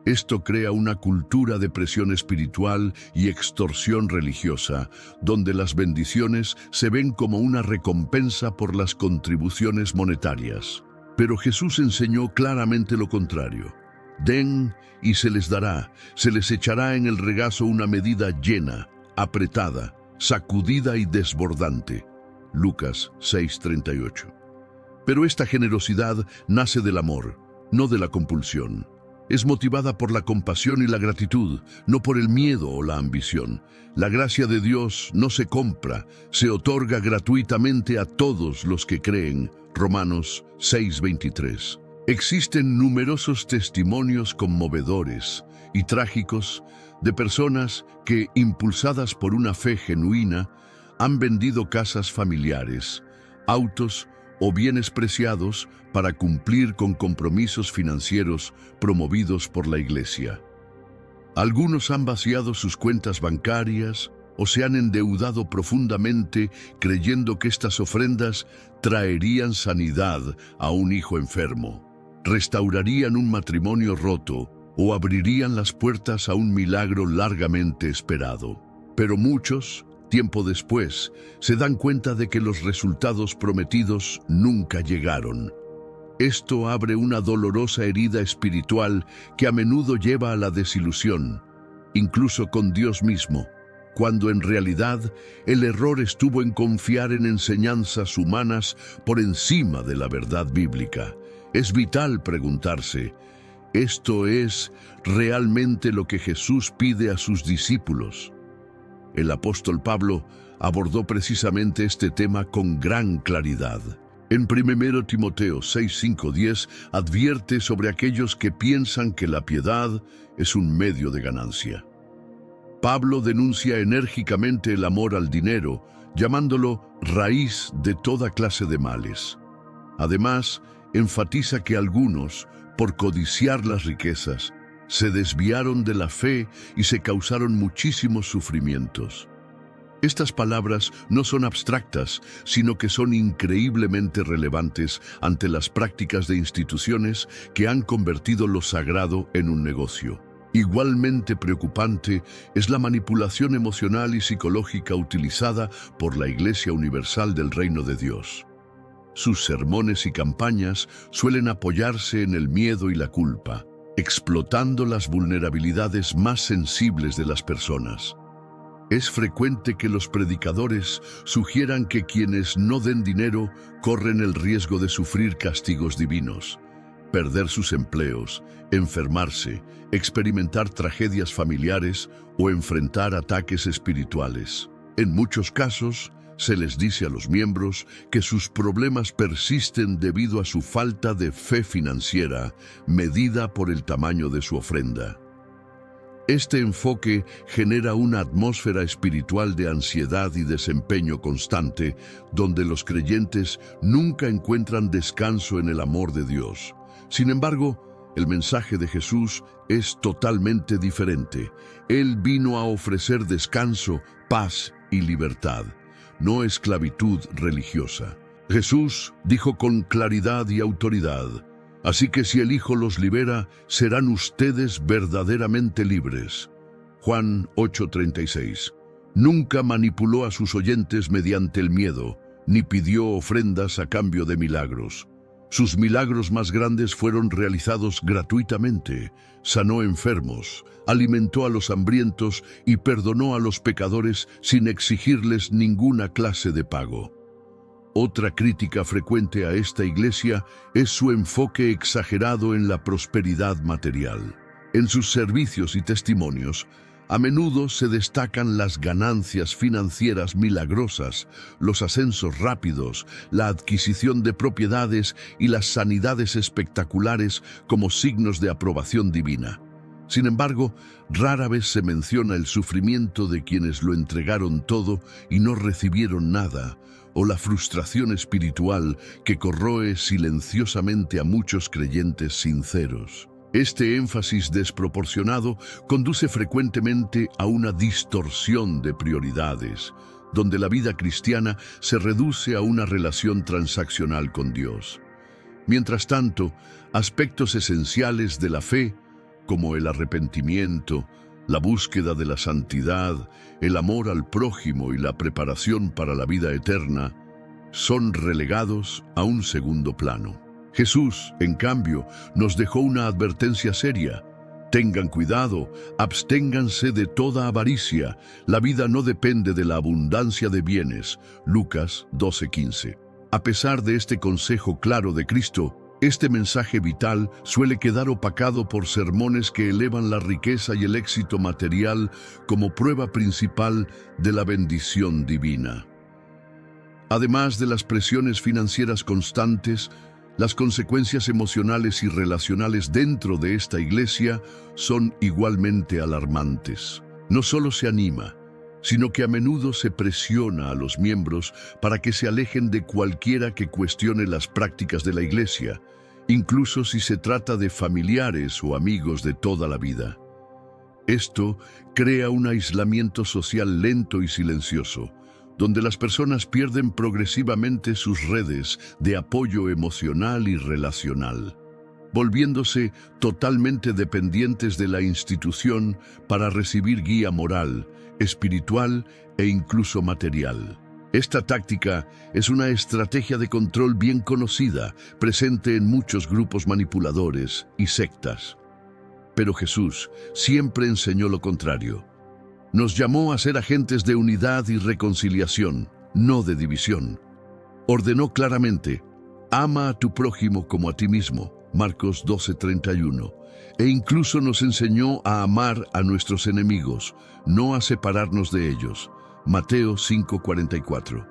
[SPEAKER 1] Esto crea una cultura de presión espiritual y extorsión religiosa, donde las bendiciones se ven como una recompensa por las contribuciones monetarias. Pero Jesús enseñó claramente lo contrario. Den y se les dará, se les echará en el regazo una medida llena, apretada, sacudida y desbordante. Lucas 6:38. Pero esta generosidad nace del amor, no de la compulsión. Es motivada por la compasión y la gratitud, no por el miedo o la ambición. La gracia de Dios no se compra, se otorga gratuitamente a todos los que creen. Romanos 6:23. Existen numerosos testimonios conmovedores y trágicos de personas que, impulsadas por una fe genuina, han vendido casas familiares, autos o bienes preciados para cumplir con compromisos financieros promovidos por la Iglesia. Algunos han vaciado sus cuentas bancarias o se han endeudado profundamente creyendo que estas ofrendas traerían sanidad a un hijo enfermo, restaurarían un matrimonio roto o abrirían las puertas a un milagro largamente esperado. Pero muchos, tiempo después, se dan cuenta de que los resultados prometidos nunca llegaron. Esto abre una dolorosa herida espiritual que a menudo lleva a la desilusión, incluso con Dios mismo, cuando en realidad el error estuvo en confiar en enseñanzas humanas por encima de la verdad bíblica. Es vital preguntarse, ¿esto es realmente lo que Jesús pide a sus discípulos? El apóstol Pablo abordó precisamente este tema con gran claridad. En 1 Timoteo 6:5-10 advierte sobre aquellos que piensan que la piedad es un medio de ganancia. Pablo denuncia enérgicamente el amor al dinero, llamándolo raíz de toda clase de males. Además, enfatiza que algunos, por codiciar las riquezas, se desviaron de la fe y se causaron muchísimos sufrimientos. Estas palabras no son abstractas, sino que son increíblemente relevantes ante las prácticas de instituciones que han convertido lo sagrado en un negocio. Igualmente preocupante es la manipulación emocional y psicológica utilizada por la Iglesia Universal del Reino de Dios. Sus sermones y campañas suelen apoyarse en el miedo y la culpa, explotando las vulnerabilidades más sensibles de las personas. Es frecuente que los predicadores sugieran que quienes no den dinero corren el riesgo de sufrir castigos divinos, perder sus empleos, enfermarse, experimentar tragedias familiares o enfrentar ataques espirituales. En muchos casos, se les dice a los miembros que sus problemas persisten debido a su falta de fe financiera, medida por el tamaño de su ofrenda. Este enfoque genera una atmósfera espiritual de ansiedad y desempeño constante, donde los creyentes nunca encuentran descanso en el amor de Dios. Sin embargo, el mensaje de Jesús es totalmente diferente. Él vino a ofrecer descanso, paz y libertad, no esclavitud religiosa. Jesús dijo con claridad y autoridad: así que si el Hijo los libera, serán ustedes verdaderamente libres. Juan 8:36. Nunca manipuló a sus oyentes mediante el miedo, ni pidió ofrendas a cambio de milagros. Sus milagros más grandes fueron realizados gratuitamente. Sanó enfermos, alimentó a los hambrientos y perdonó a los pecadores sin exigirles ninguna clase de pago. Otra crítica frecuente a esta iglesia es su enfoque exagerado en la prosperidad material. En sus servicios y testimonios, a menudo se destacan las ganancias financieras milagrosas, los ascensos rápidos, la adquisición de propiedades y las sanidades espectaculares como signos de aprobación divina. Sin embargo, rara vez se menciona el sufrimiento de quienes lo entregaron todo y no recibieron nada, o la frustración espiritual que corroe silenciosamente a muchos creyentes sinceros. Este énfasis desproporcionado conduce frecuentemente a una distorsión de prioridades, donde la vida cristiana se reduce a una relación transaccional con Dios. Mientras tanto, aspectos esenciales de la fe, como el arrepentimiento, la búsqueda de la santidad, el amor al prójimo y la preparación para la vida eterna, son relegados a un segundo plano. Jesús, en cambio, nos dejó una advertencia seria. Tengan cuidado, absténganse de toda avaricia. La vida no depende de la abundancia de bienes. Lucas 12:15. A pesar de este consejo claro de Cristo, este mensaje vital suele quedar opacado por sermones que elevan la riqueza y el éxito material como prueba principal de la bendición divina. Además de las presiones financieras constantes, las consecuencias emocionales y relacionales dentro de esta iglesia son igualmente alarmantes. No solo se anima, sino que a menudo se presiona a los miembros para que se alejen de cualquiera que cuestione las prácticas de la iglesia, incluso si se trata de familiares o amigos de toda la vida. Esto crea un aislamiento social lento y silencioso, donde las personas pierden progresivamente sus redes de apoyo emocional y relacional, volviéndose totalmente dependientes de la institución para recibir guía moral, espiritual e incluso material. Esta táctica es una estrategia de control bien conocida, presente en muchos grupos manipuladores y sectas. Pero Jesús siempre enseñó lo contrario. Nos llamó a ser agentes de unidad y reconciliación, no de división. Ordenó claramente: ama a tu prójimo como a ti mismo, Marcos 12:31, e incluso nos enseñó a amar a nuestros enemigos, no a separarnos de ellos, Mateo 5:44.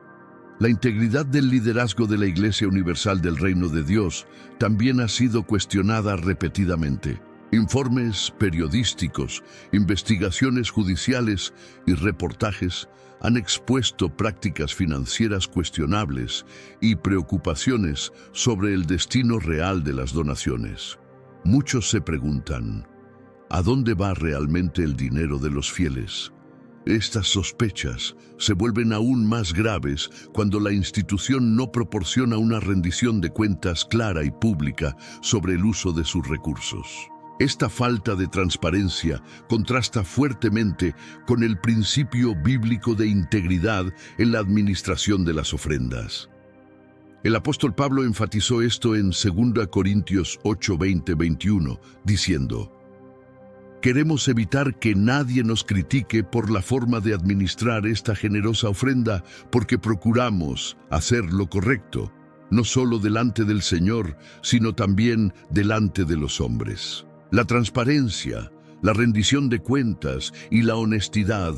[SPEAKER 1] La integridad del liderazgo de la Iglesia Universal del Reino de Dios también ha sido cuestionada repetidamente. Informes periodísticos, investigaciones judiciales y reportajes han expuesto prácticas financieras cuestionables y preocupaciones sobre el destino real de las donaciones. Muchos se preguntan: ¿a dónde va realmente el dinero de los fieles? Estas sospechas se vuelven aún más graves cuando la institución no proporciona una rendición de cuentas clara y pública sobre el uso de sus recursos. Esta falta de transparencia contrasta fuertemente con el principio bíblico de integridad en la administración de las ofrendas. El apóstol Pablo enfatizó esto en 2 Corintios 8, 20, 21, diciendo: queremos evitar que nadie nos critique por la forma de administrar esta generosa ofrenda, porque procuramos hacer lo correcto, no solo delante del Señor, sino también delante de los hombres. La transparencia, la rendición de cuentas y la honestidad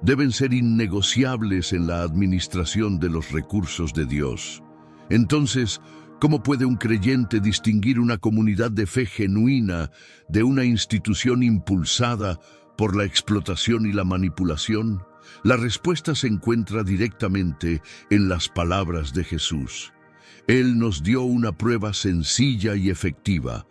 [SPEAKER 1] deben ser innegociables en la administración de los recursos de Dios. Entonces, ¿cómo puede un creyente distinguir una comunidad de fe genuina de una institución impulsada por la explotación y la manipulación? La respuesta se encuentra directamente en las palabras de Jesús. Él nos dio una prueba sencilla y efectiva.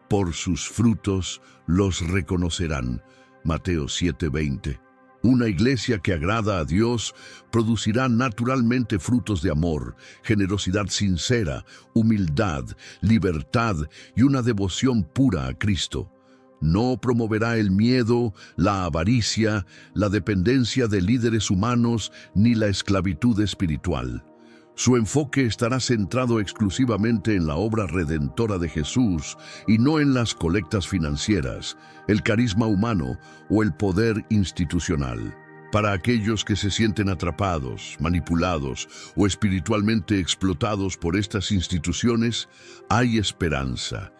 [SPEAKER 1] Por sus frutos los reconocerán. Mateo 7:20. Una iglesia que agrada a Dios producirá naturalmente frutos de amor, generosidad sincera, humildad, libertad y una devoción pura a Cristo. No promoverá el miedo, la avaricia, la dependencia de líderes humanos ni la esclavitud espiritual. Su enfoque estará centrado exclusivamente en la obra redentora de Jesús y no en las colectas financieras, el carisma humano o el poder institucional. Para aquellos que se sienten atrapados, manipulados o espiritualmente explotados por estas instituciones, hay esperanza.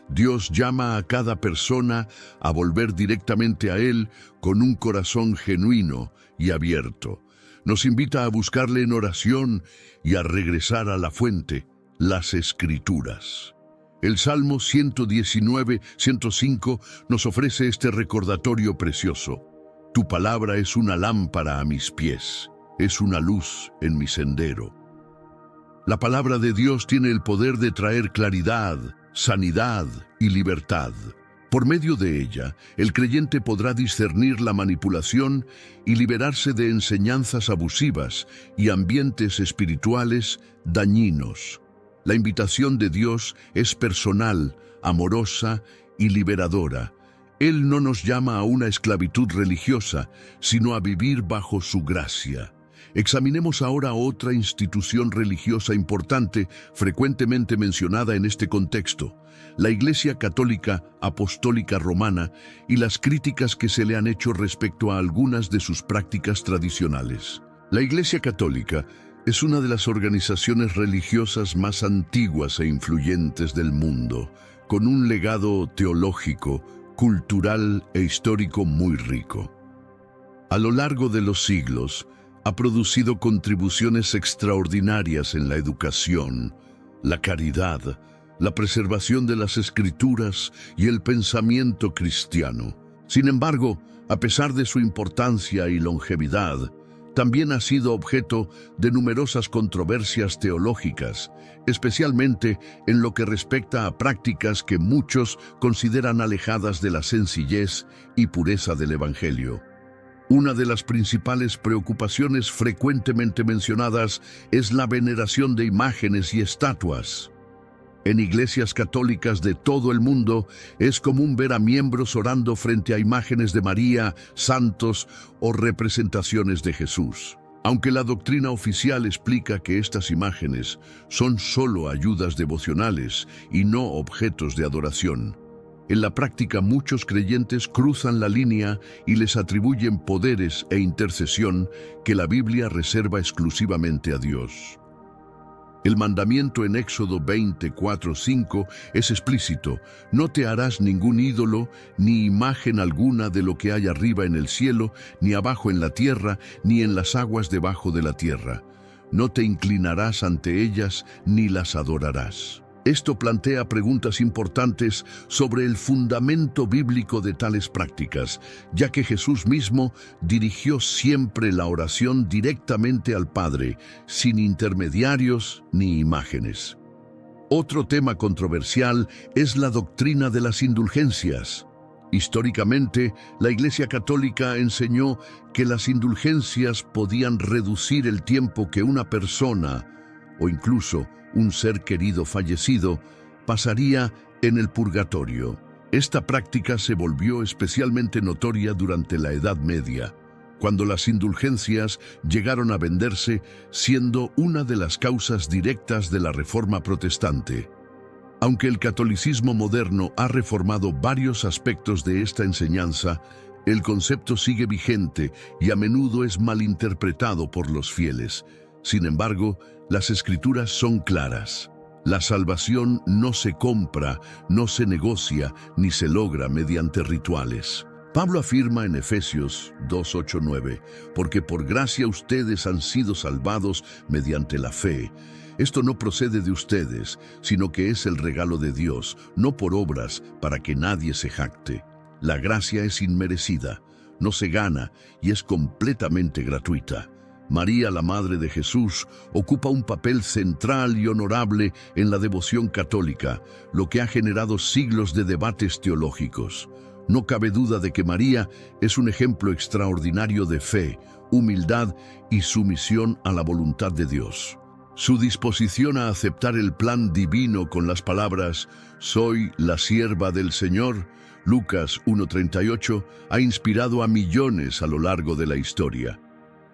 [SPEAKER 1] Dios llama a cada persona a volver directamente a Él con un corazón genuino y abierto. Nos invita a buscarle en oración y a regresar a la fuente, las Escrituras. El Salmo 119, 105 nos ofrece este recordatorio precioso. Tu palabra es una lámpara a mis pies, es una luz en mi sendero. La palabra de Dios tiene el poder de traer claridad, sanidad y libertad. Por medio de ella, el creyente podrá discernir la manipulación y liberarse de enseñanzas abusivas y ambientes espirituales dañinos. La invitación de Dios es personal, amorosa y liberadora. Él no nos llama a una esclavitud religiosa, sino a vivir bajo su gracia. Examinemos ahora otra institución religiosa importante, frecuentemente mencionada en este contexto: la Iglesia Católica Apostólica Romana y las críticas que se le han hecho respecto a algunas de sus prácticas tradicionales. La Iglesia Católica es una de las organizaciones religiosas más antiguas e influyentes del mundo, con un legado teológico, cultural e histórico muy rico. A lo largo de los siglos, ha producido contribuciones extraordinarias en la educación, la caridad, la preservación de las Escrituras y el pensamiento cristiano. Sin embargo, a pesar de su importancia y longevidad, también ha sido objeto de numerosas controversias teológicas, especialmente en lo que respecta a prácticas que muchos consideran alejadas de la sencillez y pureza del Evangelio. Una de las principales preocupaciones frecuentemente mencionadas es la veneración de imágenes y estatuas. En iglesias católicas de todo el mundo es común ver a miembros orando frente a imágenes de María, santos o representaciones de Jesús. Aunque la doctrina oficial explica que estas imágenes son solo ayudas devocionales y no objetos de adoración, en la práctica muchos creyentes cruzan la línea y les atribuyen poderes e intercesión que la Biblia reserva exclusivamente a Dios. El mandamiento en Éxodo 24:5 es explícito: no te harás ningún ídolo, ni imagen alguna de lo que hay arriba en el cielo, ni abajo en la tierra, ni en las aguas debajo de la tierra. No te inclinarás ante ellas, ni las adorarás. Esto plantea preguntas importantes sobre el fundamento bíblico de tales prácticas, ya que Jesús mismo dirigió siempre la oración directamente al Padre, sin intermediarios ni imágenes. Otro tema controversial es la doctrina de las indulgencias. Históricamente, la Iglesia Católica enseñó que las indulgencias podían reducir el tiempo que una persona, o incluso un ser querido fallecido, pasaría en el purgatorio. Esta práctica se volvió especialmente notoria durante la Edad Media, cuando las indulgencias llegaron a venderse, siendo una de las causas directas de la Reforma Protestante. Aunque el catolicismo moderno ha reformado varios aspectos de esta enseñanza, el concepto sigue vigente y a menudo es malinterpretado por los fieles. Sin embargo, las Escrituras son claras. La salvación no se compra, no se negocia, ni se logra mediante rituales. Pablo afirma en Efesios 2:8-9, porque por gracia ustedes han sido salvados mediante la fe. Esto no procede de ustedes, sino que es el regalo de Dios, no por obras, para que nadie se jacte. La gracia es inmerecida, no se gana y es completamente gratuita. María, la Madre de Jesús, ocupa un papel central y honorable en la devoción católica, lo que ha generado siglos de debates teológicos. No cabe duda de que María es un ejemplo extraordinario de fe, humildad y sumisión a la voluntad de Dios. Su disposición a aceptar el plan divino con las palabras «Soy la sierva del Señor», Lucas 1:38, ha inspirado a millones a lo largo de la historia.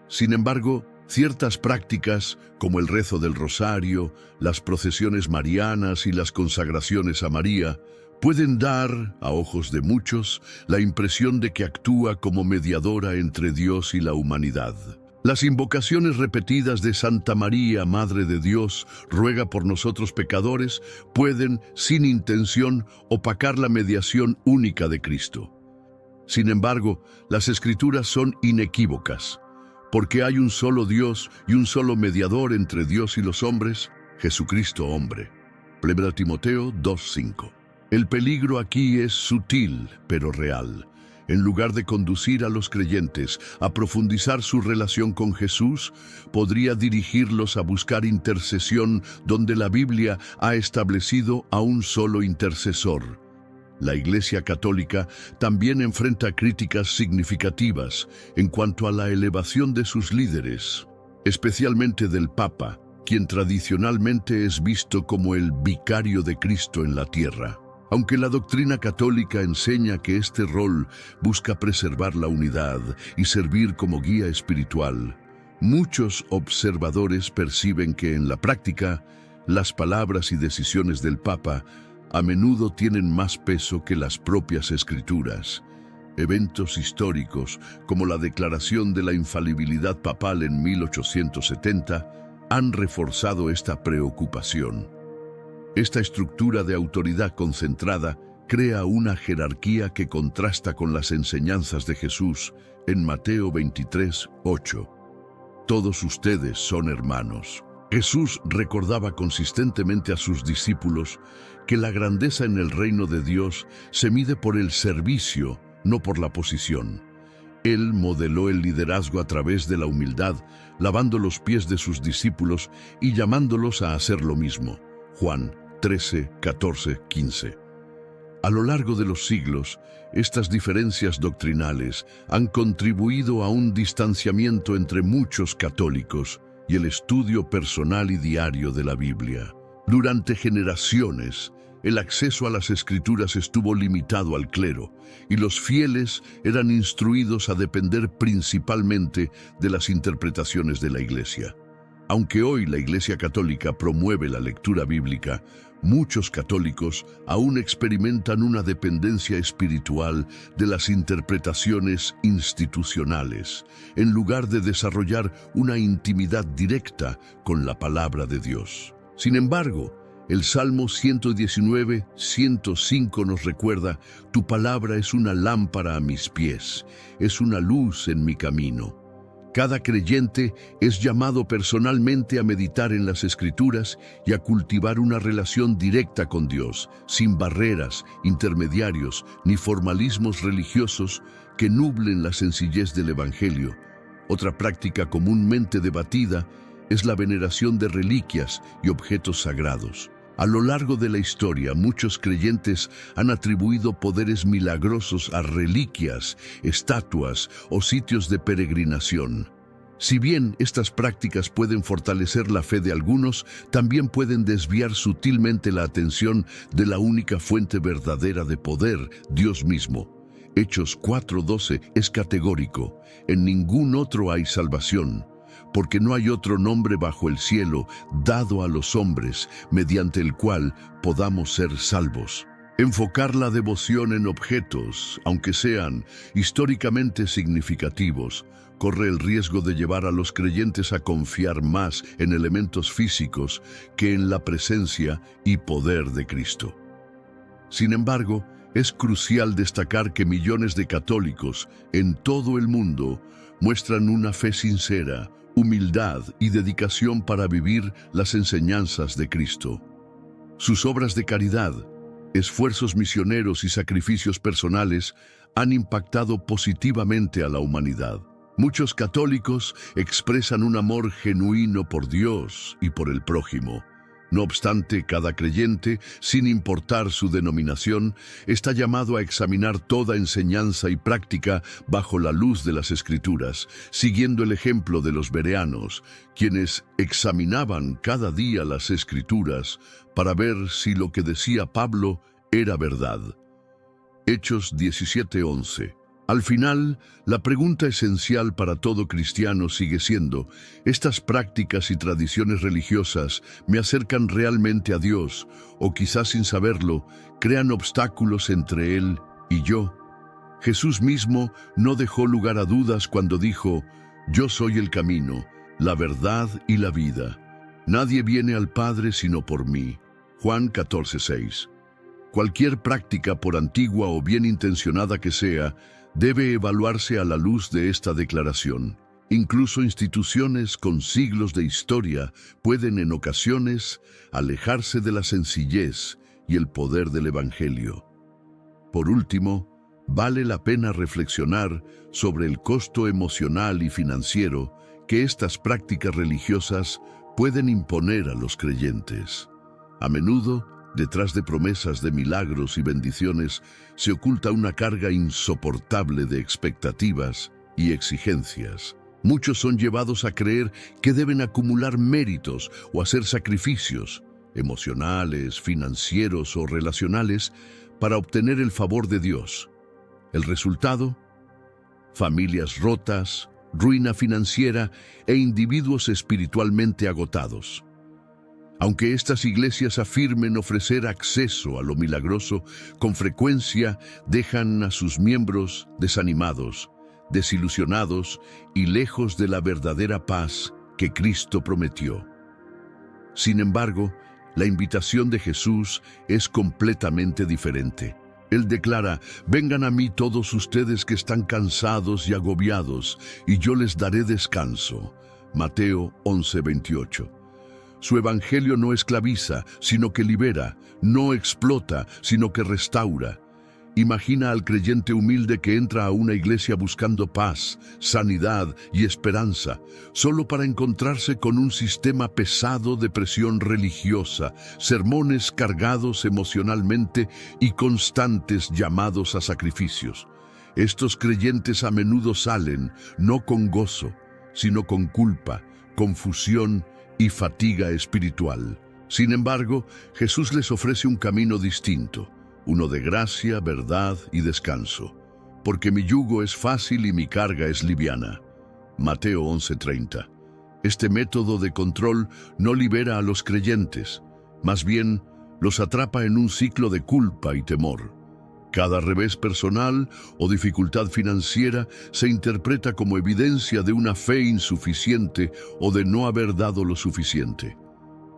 [SPEAKER 1] Sin embargo, ciertas prácticas, como el rezo del rosario, las procesiones marianas y las consagraciones a María, pueden dar, a ojos de muchos, la impresión de que actúa como mediadora entre Dios y la humanidad. Las invocaciones repetidas de Santa María, Madre de Dios, ruega por nosotros pecadores, pueden, sin intención, opacar la mediación única de Cristo. Sin embargo, las Escrituras son inequívocas. Porque hay un solo Dios y un solo mediador entre Dios y los hombres, Jesucristo hombre. 1 Timoteo 2:5. El peligro aquí es sutil, pero real. En lugar de conducir a los creyentes a profundizar su relación con Jesús, podría dirigirlos a buscar intercesión donde la Biblia ha establecido a un solo intercesor. La Iglesia Católica también enfrenta críticas significativas en cuanto a la elevación de sus líderes, especialmente del Papa, quien tradicionalmente es visto como el vicario de Cristo en la tierra. Aunque la doctrina católica enseña que este rol busca preservar la unidad y servir como guía espiritual, muchos observadores perciben que en la práctica, las palabras y decisiones del Papa a menudo tienen más peso que las propias Escrituras. Eventos históricos, como la declaración de la infalibilidad papal en 1870, han reforzado esta preocupación. Esta estructura de autoridad concentrada crea una jerarquía que contrasta con las enseñanzas de Jesús en Mateo 23:8. Todos ustedes son hermanos. Jesús recordaba consistentemente a sus discípulos que la grandeza en el reino de Dios se mide por el servicio, no por la posición. Él modeló el liderazgo a través de la humildad, lavando los pies de sus discípulos y llamándolos a hacer lo mismo. Juan 13, 14, 15. A lo largo de los siglos, estas diferencias doctrinales han contribuido a un distanciamiento entre muchos católicos y el estudio personal y diario de la Biblia. Durante generaciones, el acceso a las Escrituras estuvo limitado al clero, y los fieles eran instruidos a depender principalmente de las interpretaciones de la Iglesia. Aunque hoy la Iglesia Católica promueve la lectura bíblica, muchos católicos aún experimentan una dependencia espiritual de las interpretaciones institucionales, en lugar de desarrollar una intimidad directa con la palabra de Dios. Sin embargo, el Salmo 119, 105 nos recuerda: «Tu palabra es una lámpara a mis pies, es una luz en mi camino». Cada creyente es llamado personalmente a meditar en las Escrituras y a cultivar una relación directa con Dios, sin barreras, intermediarios ni formalismos religiosos que nublen la sencillez del Evangelio. Otra práctica comúnmente debatida es la veneración de reliquias y objetos sagrados. A lo largo de la historia, muchos creyentes han atribuido poderes milagrosos a reliquias, estatuas o sitios de peregrinación. Si bien estas prácticas pueden fortalecer la fe de algunos, también pueden desviar sutilmente la atención de la única fuente verdadera de poder, Dios mismo. Hechos 4:12 es categórico: en ningún otro hay salvación, porque no hay otro nombre bajo el cielo dado a los hombres mediante el cual podamos ser salvos. Enfocar la devoción en objetos, aunque sean históricamente significativos, corre el riesgo de llevar a los creyentes a confiar más en elementos físicos que en la presencia y poder de Cristo. Sin embargo, es crucial destacar que millones de católicos en todo el mundo muestran una fe sincera, humildad y dedicación para vivir las enseñanzas de Cristo. Sus obras de caridad, esfuerzos misioneros y sacrificios personales han impactado positivamente a la humanidad. Muchos católicos expresan un amor genuino por Dios y por el prójimo. No obstante, cada creyente, sin importar su denominación, está llamado a examinar toda enseñanza y práctica bajo la luz de las Escrituras, siguiendo el ejemplo de los bereanos, quienes examinaban cada día las Escrituras para ver si lo que decía Pablo era verdad. Hechos 17:11. Al final, la pregunta esencial para todo cristiano sigue siendo: ¿estas prácticas y tradiciones religiosas me acercan realmente a Dios, o quizás sin saberlo, crean obstáculos entre Él y yo? Jesús mismo no dejó lugar a dudas cuando dijo: «Yo soy el camino, la verdad y la vida. Nadie viene al Padre sino por mí». Juan 14:6. Cualquier práctica, por antigua o bien intencionada que sea, debe evaluarse a la luz de esta declaración. Incluso instituciones con siglos de historia pueden en ocasiones alejarse de la sencillez y el poder del Evangelio. Por último, vale la pena reflexionar sobre el costo emocional y financiero que estas prácticas religiosas pueden imponer a los creyentes. A menudo, detrás de promesas de milagros y bendiciones, se oculta una carga insoportable de expectativas y exigencias. Muchos son llevados a creer que deben acumular méritos o hacer sacrificios emocionales, financieros o relacionales para obtener el favor de Dios. El resultado: familias rotas, ruina financiera e individuos espiritualmente agotados. Aunque estas iglesias afirmen ofrecer acceso a lo milagroso, con frecuencia dejan a sus miembros desanimados, desilusionados y lejos de la verdadera paz que Cristo prometió. Sin embargo, la invitación de Jesús es completamente diferente. Él declara: «Vengan a mí todos ustedes que están cansados y agobiados, y yo les daré descanso». Mateo 11:28. Su evangelio no esclaviza, sino que libera; no explota, sino que restaura. Imagina al creyente humilde que entra a una iglesia buscando paz, sanidad y esperanza, solo para encontrarse con un sistema pesado de presión religiosa, sermones cargados emocionalmente y constantes llamados a sacrificios. Estos creyentes a menudo salen, no con gozo, sino con culpa, confusión y fatiga espiritual. Sin embargo, Jesús les ofrece un camino distinto, uno de gracia, verdad y descanso. Porque mi yugo es fácil y mi carga es liviana. Mateo 11:30. Este método de control no libera a los creyentes, más bien los atrapa en un ciclo de culpa y temor. Cada revés personal o dificultad financiera se interpreta como evidencia de una fe insuficiente o de no haber dado lo suficiente.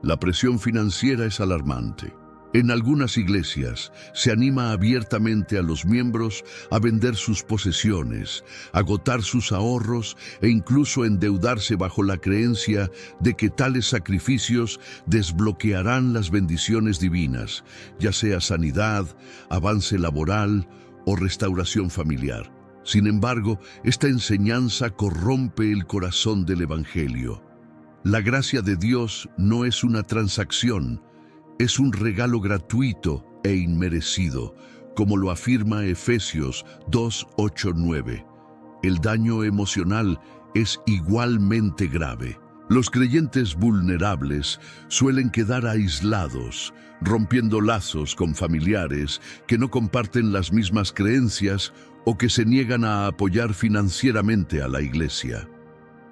[SPEAKER 1] La presión financiera es alarmante. En algunas iglesias se anima abiertamente a los miembros a vender sus posesiones, agotar sus ahorros e incluso endeudarse bajo la creencia de que tales sacrificios desbloquearán las bendiciones divinas, ya sea sanidad, avance laboral o restauración familiar. Sin embargo, esta enseñanza corrompe el corazón del Evangelio. La gracia de Dios no es una transacción, es un regalo gratuito e inmerecido, como lo afirma Efesios 2, 8, 9. El daño emocional es igualmente grave. Los creyentes vulnerables suelen quedar aislados, rompiendo lazos con familiares que no comparten las mismas creencias o que se niegan a apoyar financieramente a la iglesia.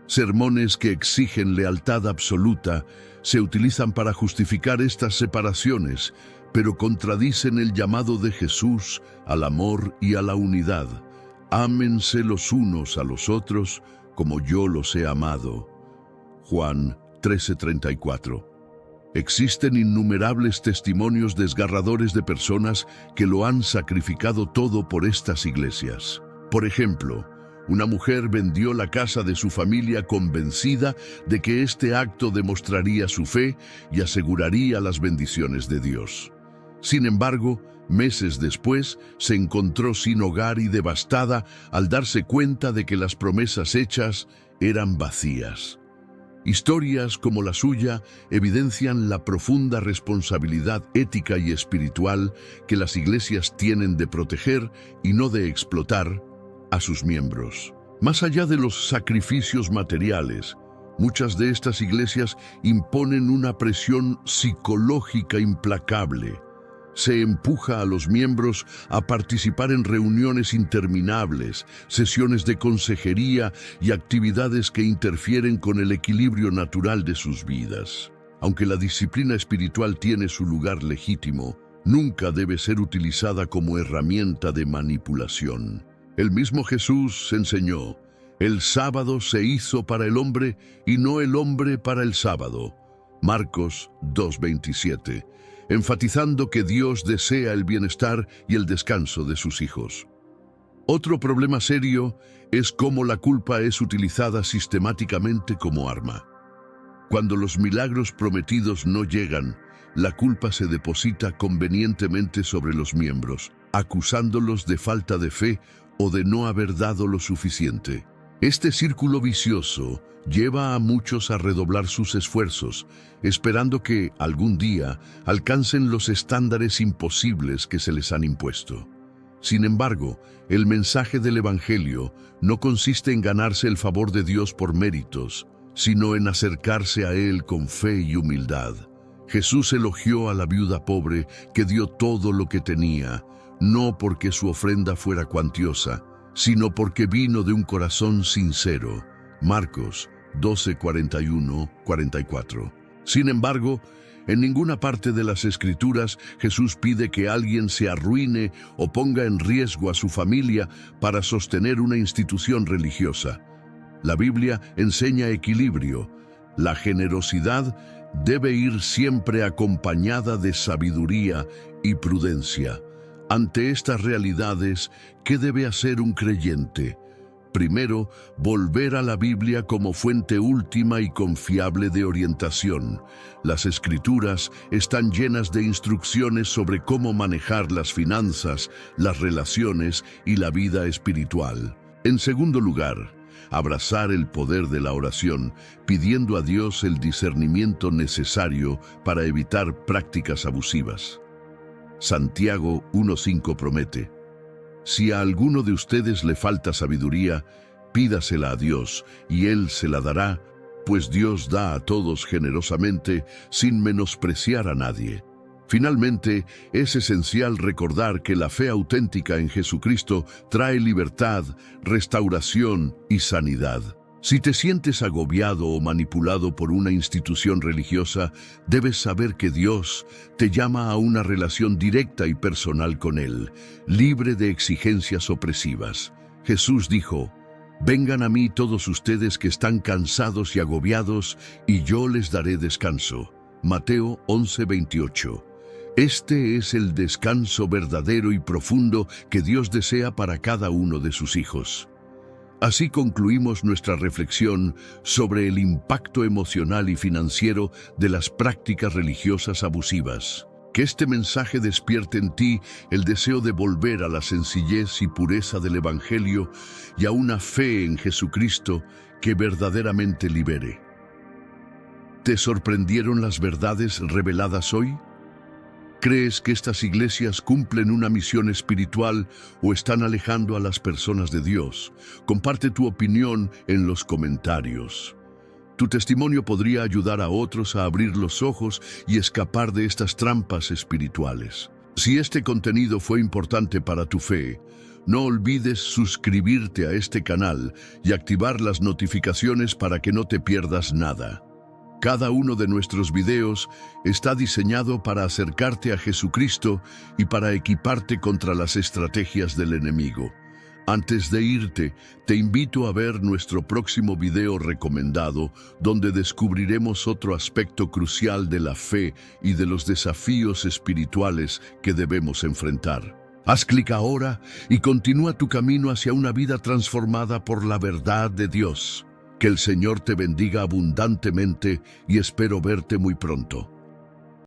[SPEAKER 1] Sermones que exigen lealtad absoluta se utilizan para justificar estas separaciones, pero contradicen el llamado de Jesús al amor y a la unidad. Ámense los unos a los otros como yo los he amado. Juan 13:34. Existen innumerables testimonios desgarradores de personas que lo han sacrificado todo por estas iglesias. Por ejemplo, una mujer vendió la casa de su familia convencida de que este acto demostraría su fe y aseguraría las bendiciones de Dios. Sin embargo, meses después, se encontró sin hogar y devastada al darse cuenta de que las promesas hechas eran vacías. Historias como la suya evidencian la profunda responsabilidad ética y espiritual que las iglesias tienen de proteger y no de explotar a sus miembros. Más allá de los sacrificios materiales, muchas de estas iglesias imponen una presión psicológica implacable. Se empuja a los miembros a participar en reuniones interminables, sesiones de consejería y actividades que interfieren con el equilibrio natural de sus vidas. Aunque la disciplina espiritual tiene su lugar legítimo, nunca debe ser utilizada como herramienta de manipulación. El mismo Jesús enseñó: el sábado se hizo para el hombre y no el hombre para el sábado. Marcos 2:27. Enfatizando que Dios desea el bienestar y el descanso de sus hijos. Otro problema serio es cómo la culpa es utilizada sistemáticamente como arma. Cuando los milagros prometidos no llegan, la culpa se deposita convenientemente sobre los miembros, acusándolos de falta de fe o de no haber dado lo suficiente. Este círculo vicioso lleva a muchos a redoblar sus esfuerzos, esperando que, algún día, alcancen los estándares imposibles que se les han impuesto. Sin embargo, el mensaje del Evangelio no consiste en ganarse el favor de Dios por méritos, sino en acercarse a Él con fe y humildad. Jesús elogió a la viuda pobre que dio todo lo que tenía, no porque su ofrenda fuera cuantiosa, sino porque vino de un corazón sincero. Marcos 12:41-44. Sin embargo, en ninguna parte de las Escrituras Jesús pide que alguien se arruine o ponga en riesgo a su familia para sostener una institución religiosa. La Biblia enseña equilibrio. La generosidad debe ir siempre acompañada de sabiduría y prudencia. Ante estas realidades, ¿qué debe hacer un creyente? Primero, volver a la Biblia como fuente última y confiable de orientación. Las Escrituras están llenas de instrucciones sobre cómo manejar las finanzas, las relaciones y la vida espiritual. En segundo lugar, abrazar el poder de la oración, pidiendo a Dios el discernimiento necesario para evitar prácticas abusivas. Santiago 1:5 promete: si a alguno de ustedes le falta sabiduría, pídasela a Dios, y Él se la dará, pues Dios da a todos generosamente, sin menospreciar a nadie. Finalmente, es esencial recordar que la fe auténtica en Jesucristo trae libertad, restauración y sanidad. Si te sientes agobiado o manipulado por una institución religiosa, debes saber que Dios te llama a una relación directa y personal con Él, libre de exigencias opresivas. Jesús dijo: vengan a mí todos ustedes que están cansados y agobiados, y yo les daré descanso. Mateo 11:28. Este es el descanso verdadero y profundo que Dios desea para cada uno de sus hijos. Así concluimos nuestra reflexión sobre el impacto emocional y financiero de las prácticas religiosas abusivas. Que este mensaje despierte en ti el deseo de volver a la sencillez y pureza del Evangelio y a una fe en Jesucristo que verdaderamente libere. ¿Te sorprendieron las verdades reveladas hoy? ¿Crees que estas iglesias cumplen una misión espiritual o están alejando a las personas de Dios? Comparte tu opinión en los comentarios. Tu testimonio podría ayudar a otros a abrir los ojos y escapar de estas trampas espirituales. Si este contenido fue importante para tu fe, no olvides suscribirte a este canal y activar las notificaciones para que no te pierdas nada. Cada uno de nuestros videos está diseñado para acercarte a Jesucristo y para equiparte contra las estrategias del enemigo. Antes de irte, te invito a ver nuestro próximo video recomendado, donde descubriremos otro aspecto crucial de la fe y de los desafíos espirituales que debemos enfrentar. Haz clic ahora y continúa tu camino hacia una vida transformada por la verdad de Dios. Que el Señor te bendiga abundantemente y espero verte muy pronto.